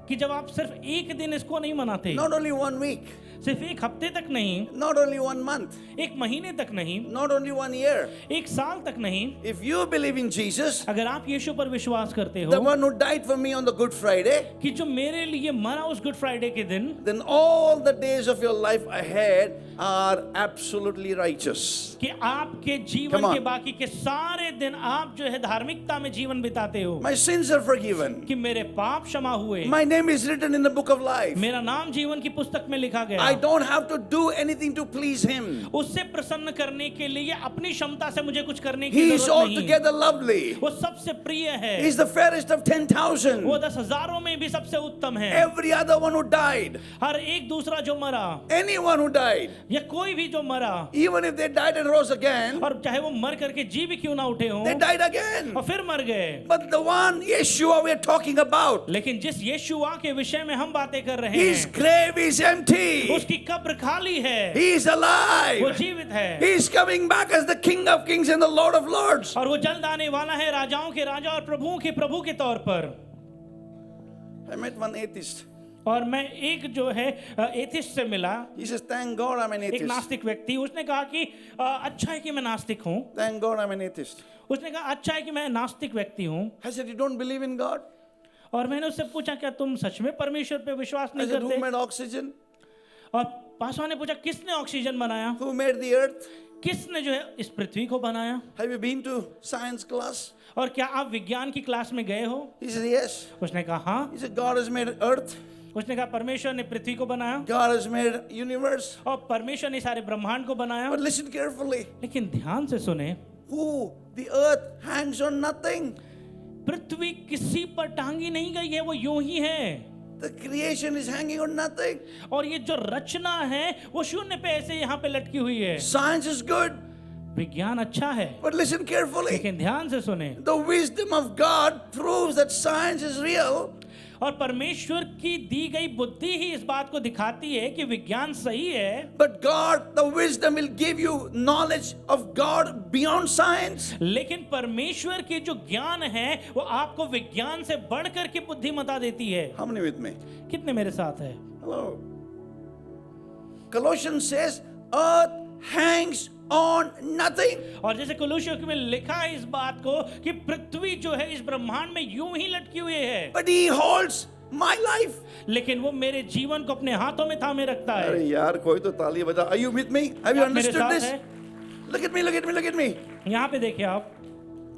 B: कि जब आप सिर्फ एक दिन इसको नहीं मनाते,
A: not only 1 week,
B: सिर्फ एक हफ्ते तक नहीं,
A: not only 1 month,
B: एक महीने तक नहीं,
A: not only 1 year.
B: एक साल तक नहीं।
A: If you believe in Jesus,
B: अगर आप यीशु पर विश्वास करते
A: the
B: हो
A: one who died for me on the Good Friday,
B: कि जो मेरे लिए मरा उस गुड फ्राइडे के दिन,
A: then all the days of your life ahead are absolutely righteous.
B: कि आपके
A: Come
B: जीवन
A: on.
B: के बाकी के सारे दिन आप जो है धार्मिकता में जीवन बिताते हो,
A: My sins are forgiven.
B: कि मेरे पाप क्षमा हुए,
A: My name is written in the book of life.
B: मेरा नाम जीवन की पुस्तक में लिखा गया।
A: I don't have to do anything to please him.
B: उससे प्रसन्न करने के लिए अपनी क्षमता से मुझे कुछ करने की
A: He is
B: जरूरत नहीं।
A: altogether lovely.
B: वो सबसे प्रिय है,
A: He's the fairest of 10,000.
B: वो 10,000 में भी सबसे उत्तम है।
A: Every other one who died,
B: हर एक दूसरा जो मरा,
A: anyone who died,
B: या कोई भी जो मरा,
A: even if they died and rose again,
B: और चाहे वो मर करके जी भी क्यों ना उठे हो,
A: they died again.
B: और फिर मर गए।
A: But the one Yeshua we are talking about,
B: लेकिन जिस यीशुआ के विषय में हम बातें कर रहे
A: his
B: हैं,
A: grave is empty.
B: उसकी कब्र खाली है,
A: He is
B: वो
A: alive.
B: जीवित है,
A: He is coming back as the King of Kings and the Lord of Lords.
B: और वो जल्द आने वाला है राजाओं के राजा और प्रभुओं के प्रभु के तौर पर।
A: I met one atheist.
B: और मैं एक जो है एथिस्ट से मिला,
A: He says, "Thank God I'm an
B: एक
A: atheist.
B: नास्तिक व्यक्ति, उसने कहा कि अच्छा है कि मैं नास्तिक हूँ।
A: Thank God I'm an atheist."
B: उसने कहा अच्छा है कि मैं नास्तिक व्यक्ति हूँ।
A: I said, "You don't believe in God?"
B: और मैंने उससे पूछा क्या तुम सच में परमेश्वर पे विश्वास
A: I
B: नहीं
A: said, "Who
B: करते?"
A: made oxygen?
B: और पासवान ने पूछा किसने ऑक्सीजन बनाया,
A: Who made the earth?
B: किसने जो है इस पृथ्वी को बनाया,
A: Have you been to science class?"
B: और क्या आप विज्ञान की क्लास में गए हो?
A: He said, "Yes."
B: उसने कहा हाँ।
A: He said, "God has made earth.
B: उसने कहा परमेश्वर ने पृथ्वी को बनाया,
A: God has made universe."
B: और परमेश्वर ने सारे ब्रह्मांड को बनाया।
A: But listen carefully.
B: लेकिन ध्यान से सुने,
A: Who? The earth hangs on nothing.
B: पृथ्वी किसी पर टांगी नहीं गई है, वो यूं ही है।
A: The creation is hanging on nothing.
B: और ये जो रचना है वो शून्य पे ऐसे यहाँ पे लटकी हुई है।
A: Science is good.
B: विज्ञान अच्छा है,
A: But listen carefully.
B: लेकिन ध्यान से सुने,
A: The wisdom of God proves that science is real.
B: और परमेश्वर की दी गई बुद्धि ही इस बात को दिखाती है कि विज्ञान सही है।
A: But God, the wisdom will give you knowledge of God beyond science.
B: लेकिन परमेश्वर की जो ज्ञान है वो आपको विज्ञान से बढ़कर की बुद्धिमत्ता देती है।
A: How many with me?
B: कितने मेरे साथ है?
A: Hello. Colossians says, earth hangs on nothing.
B: और जैसे कुलुस्सियों में लिखा है इस बात को कि पृथ्वी जो है इस ब्रह्मांड में यूं ही लटकी हुई है,
A: But He holds my life.
B: लेकिन वो मेरे जीवन को अपने हाथों में थामे रखता है।
A: अरे यार कोई तो ताली बजा. Are you with me? Have you
B: आप मेरे
A: understood
B: साथ
A: this?
B: है?
A: Look at me, look at me, look at me.
B: यहाँ पे देखिए आप,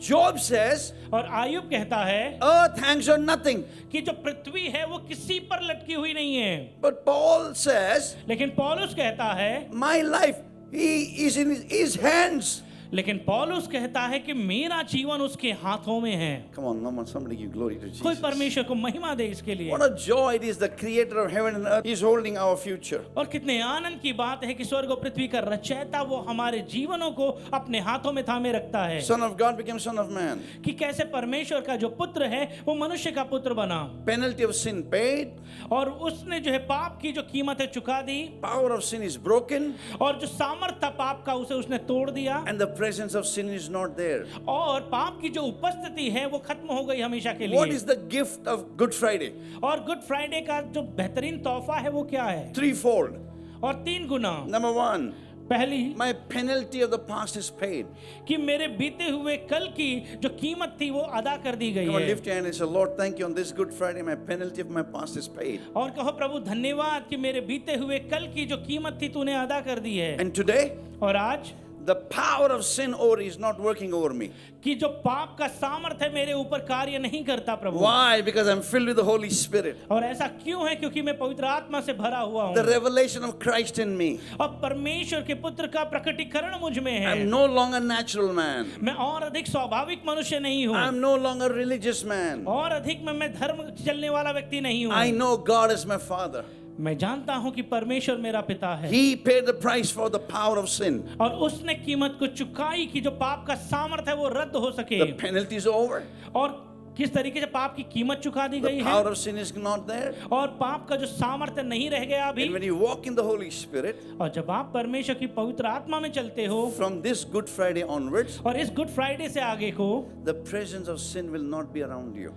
A: Job says,
B: और आयुब कहता है
A: earth hangs on nothing.
B: कि जो पृथ्वी है वो किसी पर लटकी हुई नहीं है।
A: But Paul says,
B: लेकिन पौलुस कहता है
A: my life, he is in his hands.
B: लेकिन पौलुस कहता है कि मेरा जीवन उसके हाथों में है।
A: Come on, come on, somebody give glory to
B: कोई
A: Jesus.
B: परमेश्वर को महिमा दे इसके लिए।
A: What a joy it is, the creator of heaven and earth is holding our future.
B: और कितने आनंद की बात है कि स्वर्ग और पृथ्वी का रचयिता वो हमारे जीवनों को अपने हाथों में थामे रखता है।
A: Son of God became son of man.
B: कि कैसे परमेश्वर का जो पुत्र है वो मनुष्य का पुत्र बना,
A: Penalty of sin paid.
B: और उसने जो है पाप की जो कीमत है चुका दी,
A: Power of sin is broken.
B: और जो सामर्थ था पाप का उसे उसने तोड़ दिया,
A: And the presence of sin is not there.
B: और पाप की जो उपस्थिति है वो खत्म हो गई हमेशा के
A: What
B: लिए।
A: is the gift of Good Friday?
B: और गुड फ्राइडे का जो बेहतरीन तोहफा है वो क्या है?
A: Threefold.
B: और 3 गुना।
A: Number one,
B: पहली,
A: my penalty of the past is paid.
B: कि मेरे बीते हुए कल की जो कीमत थी वो अदा कर दी गई
A: Come on,
B: है।
A: lift your hand and say, Lord, thank you on this Good Friday, my penalty of my past is paid.
B: और कहो प्रभु धन्यवाद कि मेरे बीते हुए कल की जो कीमत थी तूने अदा कर दी है।
A: And today,
B: और आज
A: the power of sin over is not working over me.
B: कि जो पाप का सामर्थ है मेरे ऊपर कार्य नहीं करता प्रभु।
A: Why? Because I'm filled with the Holy Spirit.
B: और ऐसा क्यों है? क्योंकि मैं पवित्र आत्मा से भरा हुआ
A: The
B: हूँ,
A: revelation of Christ in me.
B: और परमेश्वर के पुत्र का प्रकटीकरण मुझ में है।
A: I'm no longer natural man.
B: मैं और अधिक स्वाभाविक मनुष्य नहीं हूँ,
A: I'm no longer religious man.
B: और अधिक मैं धर्म चलने वाला व्यक्ति नहीं हूँ।
A: I know God is my Father.
B: मैं जानता हूँ कि परमेश्वर मेरा पिता है,
A: He paid the price for the power of sin.
B: और उसने कीमत को चुकाई कि जो पाप का सामर्थ है वो रद्द हो सके।
A: The penalty is over.
B: और किस तरीके से पाप की कीमत चुका दी गई
A: The
B: है,
A: power of sin is not there.
B: और पाप का जो सामर्थ्य नहीं रह गया अभी।
A: And when you walk in the Holy Spirit,
B: और जब आप परमेश्वर की पवित्र आत्मा में चलते हो,
A: from this Good Friday onwards,
B: और इस गुड फ्राइडे से आगे को,
A: the presence of sin will not be around you.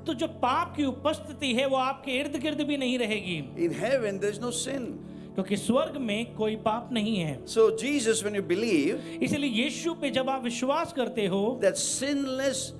B: तो जो पाप की उपस्थिति है वो आपके इर्द गिर्द भी नहीं रहेगी,
A: In heaven, there is no sin.
B: क्योंकि स्वर्ग में कोई पाप नहीं है।
A: So, Jesus, when you believe
B: इसलिए यीशु पे जब आप विश्वास करते हो,
A: that sinless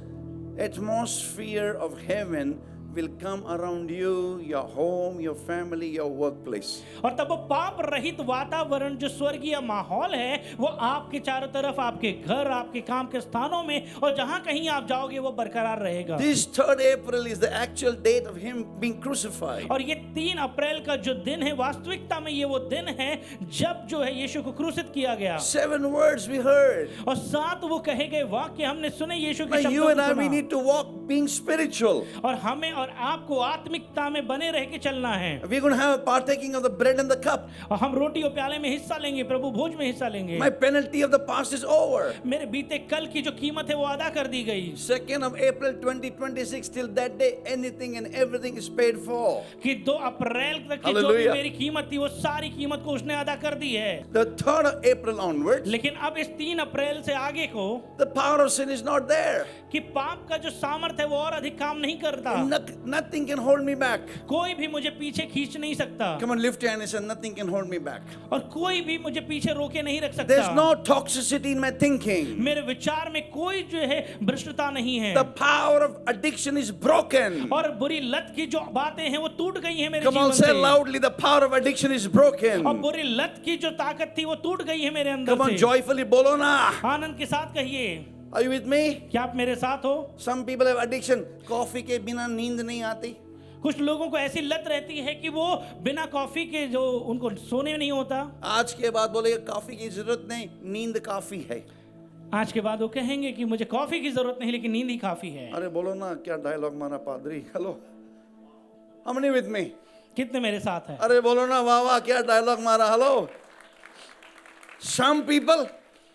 A: atmosphere of heaven will come around you, your home, your family, your workplace.
B: और तब वो पाप रहित वातावरण जो स्वर्गीय माहौल है वो आपके चारों तरफ, आपके घर, आपके काम के स्थानों में, और जहां कहीं आप जाओगे वो बरकरार रहेगा।
A: This 3rd April is the actual date of Him being crucified.
B: और ये 3 अप्रैल का जो दिन है, वास्तविकता में ये वो दिन है जब जो है यीशु को क्रूसित किया गया।
A: 7 words we heard.
B: और 7 वो कहे गए वाक्य हमने सुने यीशु के
A: Now, you
B: शब्दों
A: and I,
B: को
A: we
B: सुना।
A: need to walk being spiritual.
B: और हमें और आपको आत्मिकता में बने रह के चलना है।
A: We're going to have a partaking of the bread and the cup.
B: और हम रोटी और प्याले में हिस्सा लेंगे, प्रभु भोज में हिस्सा लेंगे।
A: My penalty of the past is over.
B: मेरे बीते कल की जो कीमत है वो अदा कर दी गई।
A: 2nd of April 2026, till that day, anything and everything is paid for.
B: कि 2 अप्रैल तक की जो भी
A: Hallelujah.
B: मेरी कीमत थी वो सारी कीमत को उसने अदा कर दी है।
A: The 3rd of April onwards,
B: लेकिन अब इस 3 अप्रैल से आगे को
A: the power of sin is not there.
B: कि पाप का जो सामर्थ है वो और अधिक काम नहीं करता।
A: Nothing can hold me back.
B: कोई भी मुझे पीछे खींच नहीं सकता,
A: Come on, lift your hand and say, nothing can hold me back.
B: और कोई भी मुझे पीछे रोके नहीं रख
A: There's
B: सकता।
A: no toxicity in my thinking.
B: मेरे विचार में कोई जो है भ्रष्टता नहीं है,
A: The power of addiction is broken.
B: और बुरी लत की जो बातें हैं वो टूट गई हैं मेरे
A: Come on,
B: जीवन
A: say
B: से।
A: loudly, the power of addiction is broken.
B: और बुरी लत की जो ताकत थी वो टूट गई है मेरे अंदर
A: Come on,
B: से।
A: joyfully bolo na.
B: आनंद के साथ कहिए,
A: Are you with me?
B: क्या आप मेरे साथ हो?
A: Some people have addiction. Coffee के बिना नींद नहीं आती.
B: कुछ लोगों को ऐसी लत रहती है कि वो बिना कॉफी के जो उनको सोने नहीं होता।
A: आज के बाद बोले कॉफी की जरूरत नहीं, नींद काफी है.
B: आज के बाद वो कहेंगे कि मुझे कॉफी की जरूरत नहीं लेकिन नींद ही काफी है।
A: अरे बोलो ना, क्या डायलॉग मारा पादरी. Hello, how many with me?
B: कितने मेरे साथ है?
A: अरे बोलो ना, वाह वाह, क्या डायलॉग मारा. हेलो. Some people,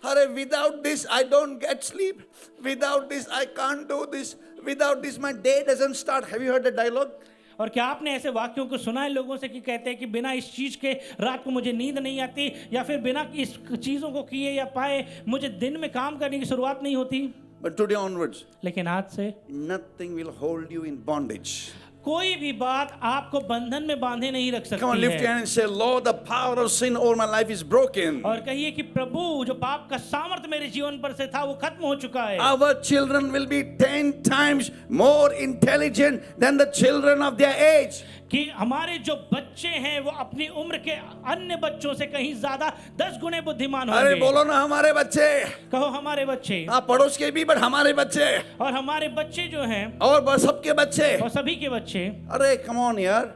A: अरे without this I don't get sleep. Without this I can't do this. Without this my day doesn't start. Have you heard the dialogue?
B: और क्या आपने ऐसे वाक्यों को सुना है लोगों से कि कहते हैं कि बिना इस चीज के रात को मुझे नींद नहीं आती, या फिर बिना इस चीजों को किए या पाए मुझे दिन में काम करने की शुरुआत नहीं होती।
A: But today onwards,
B: लेकिन आज से
A: nothing will hold you in bondage.
B: कोई भी बात आपको बंधन में बांधे नहीं रख
A: Come on,
B: सकती
A: lift your
B: है।
A: hand and say, Lord, the power of sin over my life is broken.
B: और कहिए कि प्रभु जो पाप का सामर्थ्य मेरे जीवन पर से था वो खत्म हो चुका है।
A: Our children will be 10 times more intelligent than the children of their age.
B: कि हमारे जो बच्चे हैं वो अपनी उम्र के अन्य बच्चों से कहीं ज्यादा 10 गुने बुद्धिमान
A: अरे
B: होंगे।
A: बोलो ना, हमारे बच्चे.
B: कहो हमारे बच्चे,
A: हाँ, पड़ोस के भी, बट हमारे बच्चे
B: और हमारे बच्चे जो हैं
A: और सबके बच्चे.
B: और सभी के बच्चे।
A: अरे come on यार.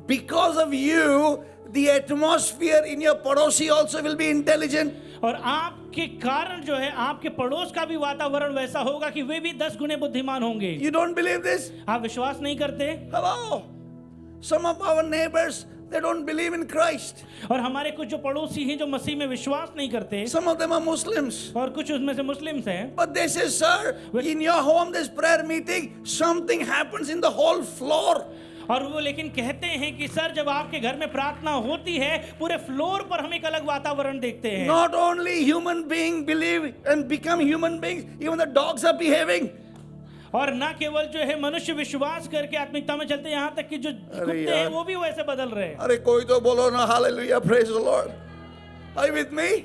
A: Because of you, the atmosphere in your पड़ोसी also will be intelligent.
B: और आपके कारण जो है आपके पड़ोस का भी वातावरण वैसा होगा कि वे भी 10 गुने बुद्धिमान होंगे।
A: You don't believe this?
B: आप विश्वास नहीं करते?
A: Hello. Some of our neighbors, they don't believe in Christ.
B: और हमारे कुछ जो पड़ोसी हैं जो मसीह में विश्वास नहीं करते,
A: Some of them are Muslims.
B: और कुछ उसमें से मुस्लिम्स हैं,
A: But they say, sir, in your home, this prayer meeting, something happens in the whole floor.
B: और वो लेकिन कहते हैं कि सर जब आपके घर में प्रार्थना होती है पूरे फ्लोर पर हम एक अलग वातावरण देखते हैं।
A: Not only human beings believe and become human beings, even the dogs are behaving.
B: और ना केवल जो है मनुष्य विश्वास करके आत्मिकता में चलते हैं, यहाँ तक कि जो कुत्ते हैं वो भी वैसे बदल रहे हैं।
A: अरे कोई तो बोलो ना hallelujah, praise the Lord. Are you with me?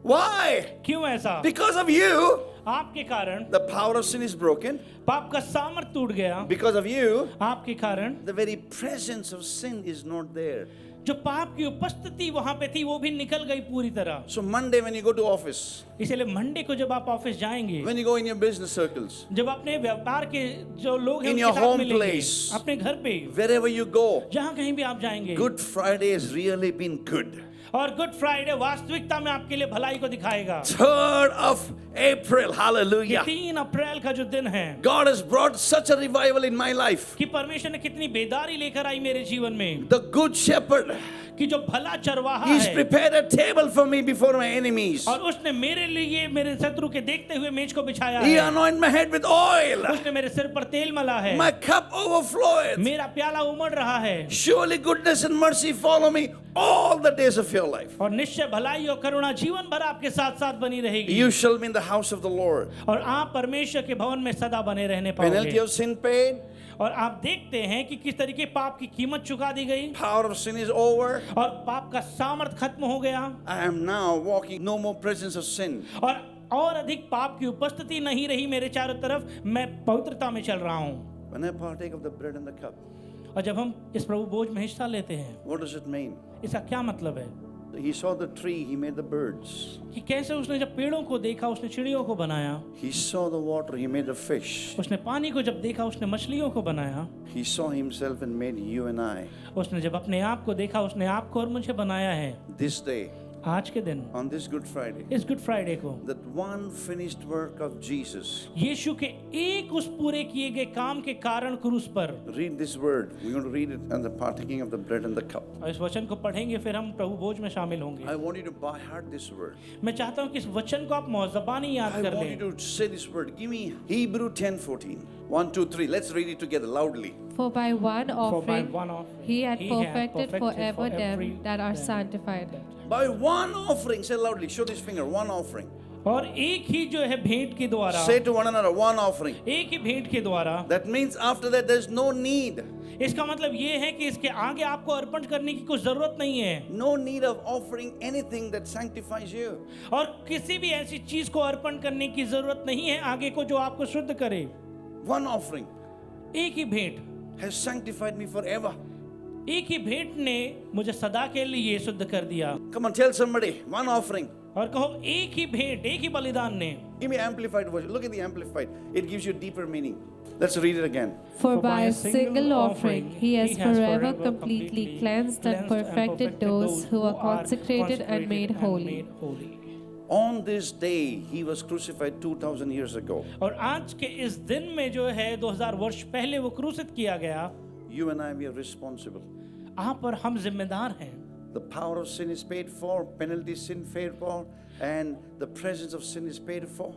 A: Why?
B: क्यों ऐसा?
A: Because of you,
B: आपके कारण
A: the power of sin is broken.
B: पाप का सामर्थ टूट गया।
A: Because of you,
B: आपके कारण
A: the very presence of sin is not there.
B: जो पाप की उपस्थिति वहां पे थी वो भी निकल गई पूरी तरह।
A: So Monday when you go to office,
B: इसलिए मंडे को जब आप ऑफिस जाएंगे,
A: when you go in your business circles,
B: जब अपने व्यापार के जो लोग हैं
A: In
B: उनके
A: your
B: साथ
A: home
B: मिलेंगे,
A: place,
B: अपने घर पे
A: wherever you go,
B: जहां कहीं भी आप जाएंगे,
A: Good Friday has really been good.
B: और गुड फ्राइडे वास्तविकता में आपके लिए भलाई को दिखाएगा।
A: 3rd of April, hallelujah.
B: 3 अप्रैल का जो दिन है,
A: God has brought such a revival in my life.
B: कि परमेश्वर ने कितनी बेदारी लेकर आई मेरे जीवन में,
A: The good shepherd,
B: कि जो भला चरवाहा
A: he's
B: है
A: prepared a table for me before my enemies.
B: और उसने मेरे लिए मेरे शत्रु के देखते हुए मेज को बिछाया
A: He
B: है।
A: anointed my head with oil.
B: उसने मेरे सिर पर तेल मला है,
A: My cup overfloweth.
B: मेरा प्याला उमड़ रहा है,
A: Surely goodness and mercy follow me all the days of your life.
B: और निश्चय भलाई और करुणा जीवन भर आपके साथ साथ बनी रहेगी।
A: You shall be in the house of the Lord.
B: और आप परमेश्वर के भवन में सदा बने रहने
A: Penalty
B: पाओगे।
A: of sin paid.
B: और आप देखते हैं कि किस तरीके पाप की कीमत चुका दी गई
A: Power of sin is over.
B: और पाप का सामर्थ खत्म हो गया,
A: I am now walking no more presence of sin.
B: और अधिक पाप की उपस्थिति नहीं रही मेरे चारों तरफ, मैं पवित्रता में चल रहा हूँ।
A: When I partake of the bread and the cup,
B: और जब हम इस प्रभु भोज में हिस्सा लेते हैं,
A: what does it mean?
B: इसका क्या मतलब है?
A: He saw the tree, he made the birds.
B: कि कैसे उसने जब पेड़ों को देखा उसने चिड़ियों को बनाया,
A: He saw the water, he made the fish.
B: उसने पानी को जब देखा उसने मछलियों को बनाया,
A: He saw himself and made you and I.
B: उसने जब अपने आप को देखा उसने आपको और मुझे बनाया है।
A: This day,
B: आज के दिन,
A: on this Good Friday,
B: इस गुड फ्राइडे को,
A: that one finished work of Jesus.
B: यीशु के एक उस पूरे किए गए काम के कारण क्रूस पर,
A: Read this word. We're going to read it on the partaking of the bread and the cup.
B: और इस वचन को पढ़ेंगे फिर हम प्रभु भोज में शामिल होंगे।
A: I want you to by heart this word.
B: मैं चाहता हूँ कि इस वचन को आप मौज़बानी याद
A: I
B: कर
A: want
B: लें।
A: you to say this word. Give me Hebrew 10:14. 1, 2, 3. Let's read it together loudly.
D: For by one
B: For by
D: offering
B: one offering
D: he had perfected forever
B: every
D: them that are
B: them.
D: sanctified.
A: By one offering, say loudly. Show this finger. One offering.
B: और एक ही जो है भेंट के द्वारा,
A: Say to one another, one offering.
B: एक ही भेंट के द्वारा,
A: That means after that there's no need.
B: इसका मतलब ये है कि इसके आगे आपको अर्पण करने की कुछ जरूरत नहीं है,
A: No need of offering anything that sanctifies you.
B: और किसी भी ऐसी चीज को अर्पण करने की जरूरत नहीं है आगे को जो आपको शुद्ध करे।
A: One offering
B: एक ही भेंट,
A: has sanctified me forever.
B: एक ही भेंट ने मुझे सदा के लिए शुद्ध कर दिया।
A: Come on, tell somebody. One offering.
B: और कहो एक ही भेंट, एक ही बलिदान ने।
A: Give me amplified version. Look at the amplified. It gives you deeper meaning. Let's read it again.
D: For by a single offering he has forever completely cleansed and perfected those who are consecrated and made holy.
A: On this day, he was crucified 2,000 years ago.
B: और आज के इस दिन में जो है 2000 वर्ष पहले वो क्रूसित किया गया।
A: You and I, we are responsible.
B: आप और हम जिम्मेदार हैं।
A: The power of sin is paid for, penalty sin paid for, and the presence of sin is paid for.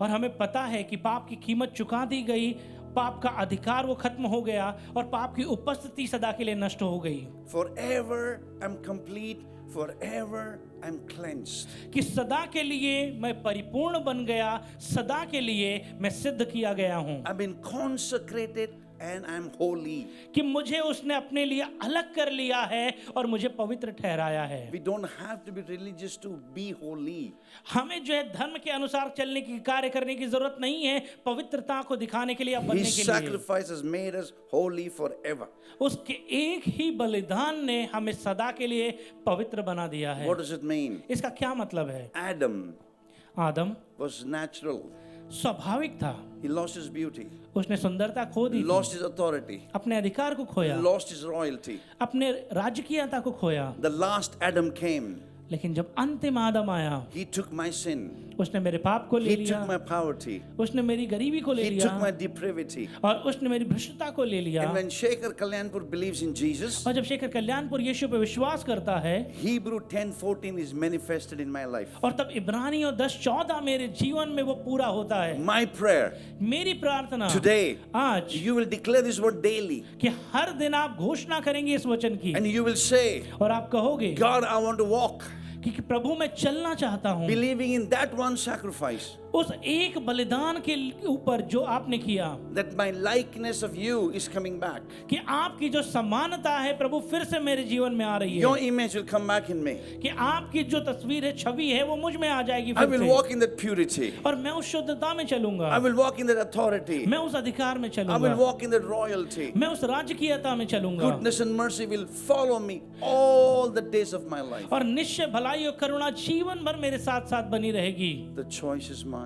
B: और हमें पता है कि पाप की कीमत चुका दी गई, पाप का अधिकार वो खत्म हो गया और पाप की उपस्थिति सदा के लिए नष्ट हो गई।
A: Forever I'm complete, forever I'm cleansed.
B: कि सदा के लिए मैं परिपूर्ण बन गया, सदा के लिए मैं सिद्ध किया गया हूँ।
A: I've been consecrated and I'm holy.
B: कि मुझे उसने अपने लिए अलग कर लिया है और मुझे पवित्र ठहराया है।
A: We don't have to be religious to be holy.
B: हमें जो है धर्म के अनुसार चलने की, कार्य करने की जरूरत नहीं है, पवित्रता को दिखाने के लिए, अब बनने
A: His
B: के लिए।
A: sacrifice has made us holy forever.
B: उसके एक ही बलिदान ने हमें सदा के लिए पवित्र बना दिया है।
A: What does it mean?
B: इसका क्या मतलब है?
A: Adam
B: Adam
A: was natural.
B: स्वाभाविक था,
A: He lost his beauty,
B: उसने सुंदरता खो दी थी,
A: lost his authority,
B: अपने अधिकार को खोया,
A: lost his royalty.
B: अपने राजकीयता को खोया।
A: The last Adam came.
B: लेकिन जब अंतिम आदम आया,
A: He took my sin.
B: उसने मेरे पाप को ले
A: He
B: लिया,
A: took my poverty.
B: उसने मेरी गरीबी को ले
A: He took
B: लिया
A: my depravity.
B: और उसने मेरी भ्रष्टता को ले लिया।
A: And when Shekhar Kalyanpur believes in Jesus,
B: और जब शेखर कल्याणपुर यीशु पे विश्वास करता है,
A: Hebrew 10:14 is manifested in my life.
B: और तब इब्रानियों 10:14 मेरे जीवन में वो पूरा होता है।
A: My prayer
B: मेरी प्रार्थना
A: today,
B: आज
A: you will declare this word daily.
B: कि हर दिन आप घोषणा करेंगे इस वचन की,
A: And you will say,
B: और आप कहोगे
A: God, I want to walk,
B: कि प्रभु मैं चलना चाहता हूँ
A: believing in that one sacrifice,
B: उस एक बलिदान के ऊपर जो आपने किया,
A: that my likeness of you is coming back.
B: कि आपकी जो समानता है प्रभु फिर से मेरे जीवन में आ रही
A: Your
B: है,
A: image will come back in me.
B: कि आपकी जो तस्वीर है, छवि है, वो मुझ में आ जाएगी
A: I
B: फिर
A: will
B: से,
A: walk in that purity.
B: और मैं उस शुद्धता में चलूंगा,
A: I will walk in that authority.
B: मैं उस अधिकार में
A: I
B: चलूंगा,
A: will walk in that royalty.
B: मैं उस राजकीयता में चलूंगा,
A: Goodness and mercy will follow me all the days of my life.
B: और निश्चय भलाई और करुणा जीवन भर मेरे साथ साथ बनी रहेगी।
A: The choice is mine.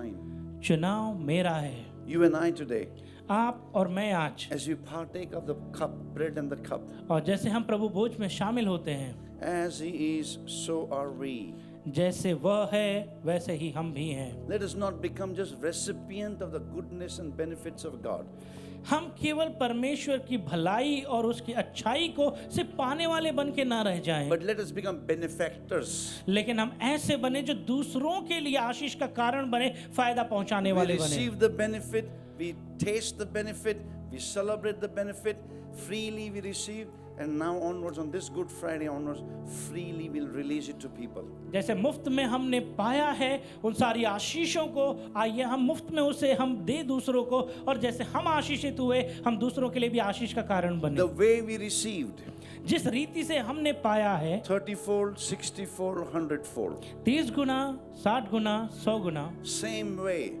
B: चुनाव मेरा है।
A: You and I today,
B: आप और मैं आज,
A: as we partake of the cup, bread and the cup,
B: और जैसे हम प्रभु भोज में शामिल होते हैं,
A: as He is, so are we.
B: जैसे वह है वैसे ही हम भी हैं।
A: Let us not become just recipient of the goodness and benefits of God,
B: हम केवल परमेश्वर की भलाई और उसकी अच्छाई को सिर्फ पाने वाले बन के ना रह जाएं,
A: but let us become benefactors.
B: लेकिन हम ऐसे बने जो दूसरों के लिए आशीष का कारण बने, फायदा पहुंचाने
A: We
B: वाले बने।
A: receive the benefit, we taste the benefit, we celebrate the benefit, freely we receive, and now onwards on this Good Friday onwards, freely we'll release it to people.
B: जैसे मुफ्त में हमने पाया है उन सारी आशीषों को, आइए हम मुफ्त में उसे हम दे दूसरों को, और जैसे हम आशीषित हुए हम दूसरों के लिए भी आशीष का कारण बने।
A: The way we received,
B: जिस रीति से हमने पाया है
A: 30-fold, 60-fold, 100-fold,
B: 30 गुना, 60 गुना, 100 गुना,
A: same way,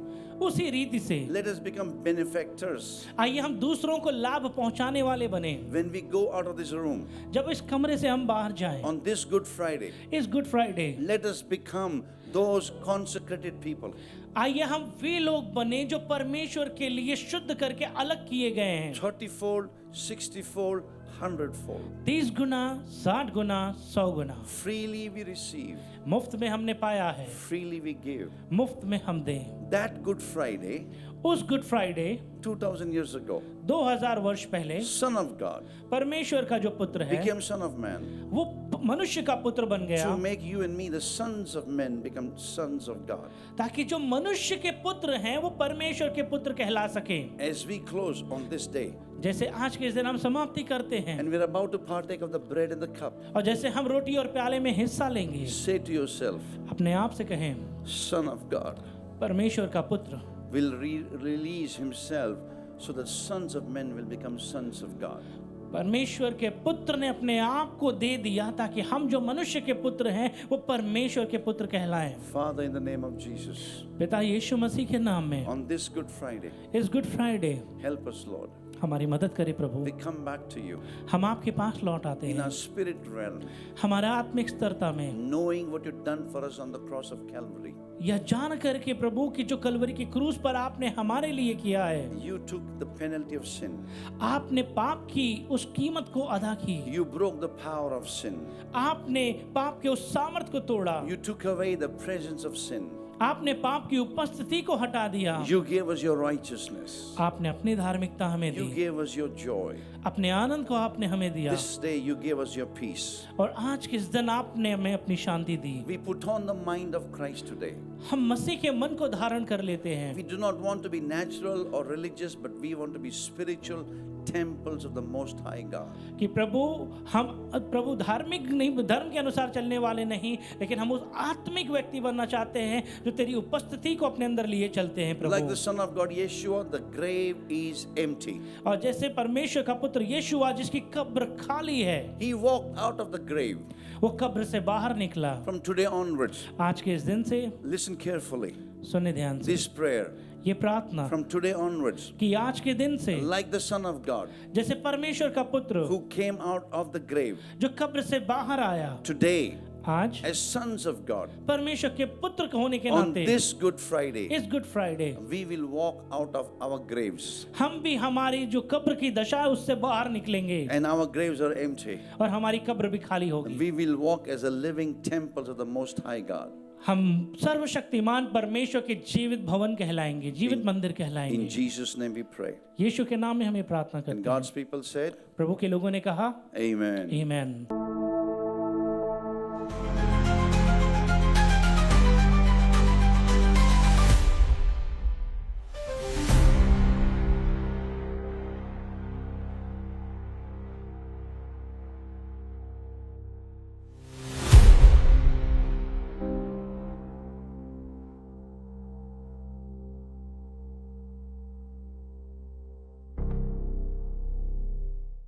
B: उसी रीति से
A: let us become benefactors.
B: आइए हम दूसरों को लाभ पहुंचाने वाले बने।
A: When we go out of this room
B: जब इस कमरे से हम बाहर जाएं,
A: on this Good Friday,
B: इस good Friday,
A: let us become those consecrated people.
B: आइए हम वे लोग बने जो परमेश्वर के लिए शुद्ध करके अलग किए गए हैं।
A: 30-fold, 60-fold, 100-fold.
B: 30 Guna, 60 Guna, 100 Guna,
A: Freely we receive,
B: मुफ्त में हमने पाया है,
A: freely we give.
B: मुफ्त में हम दें।
A: That Good Friday,
B: उस गुड फ्राइडे
A: 2000 years ago,
B: 2000 वर्ष पहले
A: Son of God
B: परमेश्वर का जो पुत्र है
A: became Son of Man
B: वो मनुष्य का पुत्र बन गया,
A: to make you and me, the sons of men, become sons of God.
B: ताकि जो मनुष्य के पुत्र हैं वो परमेश्वर के पुत्र कहला सकें।
A: As we close on this day,
B: जैसे आज के इस दिन हम समाप्ति करते हैं,
A: and we're about to partake of the bread and the cup,
B: और जैसे हम रोटी और प्याले में हिस्सा लेंगे,
A: say to yourself,
B: अपने आप से कहें,
A: Son of God
B: परमेश्वर का पुत्र
A: will release himself so that sons of men will become sons of God.
B: परमेश्वर के पुत्र ने अपने आप को दे दिया ताकि हम जो मनुष्य के पुत्र हैं वो परमेश्वर के पुत्र कहलाएं।
A: Father, in the name of Jesus,
B: पिता यीशु मसीह के नाम में
A: on this Good Friday,
B: इस good Friday
A: help us, Lord.
B: हमारी मदद करे प्रभु।
A: We come back to you
B: हम आपके पास लौट आते
A: in
B: हैं
A: our spirit realm,
B: हमारा आत्मिक स्तरता में,
A: knowing what you've done for us on the cross of Calvary.
B: यह जान करके प्रभु की जो कलवरी की क्रूस पर आपने हमारे लिए किया है,
A: You took the penalty of sin.
B: आपने पाप की उस कीमत को अदा की,
A: You broke the power of sin.
B: आपने पाप के उस सामर्थ को तोड़ा,
A: You took away the presence of sin.
B: आपने पाप की उपस्थिति को हटा दिया,
A: You gave us your righteousness.
B: आपने अपनी धार्मिकता हमें
A: You
B: the,
A: gave us your joy.
B: अपने आनंद को आपने हमें दिया,
A: This day you gave us your peace.
B: और आज के इस दिन आपने हमें अपनी शांति दी।
A: We put on the mind of Christ today.
B: हम मसीह के मन को धारण कर लेते हैं।
A: We do not want to be natural or religious, but we want to be spiritual temples of the Most High God.
B: कि प्रभु धार्मिक नहीं, धर्म के अनुसार चलने वाले नहीं, लेकिन हम उस आत्मिक व्यक्ति बनना चाहते हैं जो तेरी उपस्थिति को अपने अंदर लिए चलते हैं
A: Like
B: Prabhu.
A: the Son of God, Yeshua, the grave is empty.
B: और जैसे परमेश्वर का पुत्र यीशु जिसकी कब्र खाली है,
A: He walked out of the grave.
B: वो कब्र से बाहर निकला।
A: From today onwards,
B: आज के इस दिन से
A: listen carefully.
B: सुने ध्यान से
A: This prayer,
B: ये प्रार्थना
A: from today onwards,
B: कि आज के दिन से
A: like the Son of God
B: जैसे परमेश्वर का पुत्र
A: who came out of the grave,
B: जो कब्र से बाहर आया,
A: today
B: आज
A: as sons of God,
B: परमेश्वर के पुत्र होने के
A: on
B: नाते
A: this Good Friday,
B: इस good Friday
A: we will walk out of our graves,
B: हम भी हमारी जो कब्र की दशा है उससे बाहर निकलेंगे
A: and our graves are empty.
B: और हमारी कब्र भी खाली होगी।
A: We will walk as a living temple to the Most High God.
B: हम सर्वशक्तिमान परमेश्वर के जीवित भवन कहलाएंगे, जीवित मंदिर
A: In
B: कहलाएंगे।
A: Jesus' name we pray.
B: यीशु के नाम में हमें प्रार्थना
A: And
B: करते हैं।
A: God's people said,
B: प्रभु के लोगों ने कहा
A: Amen.
B: आमीन।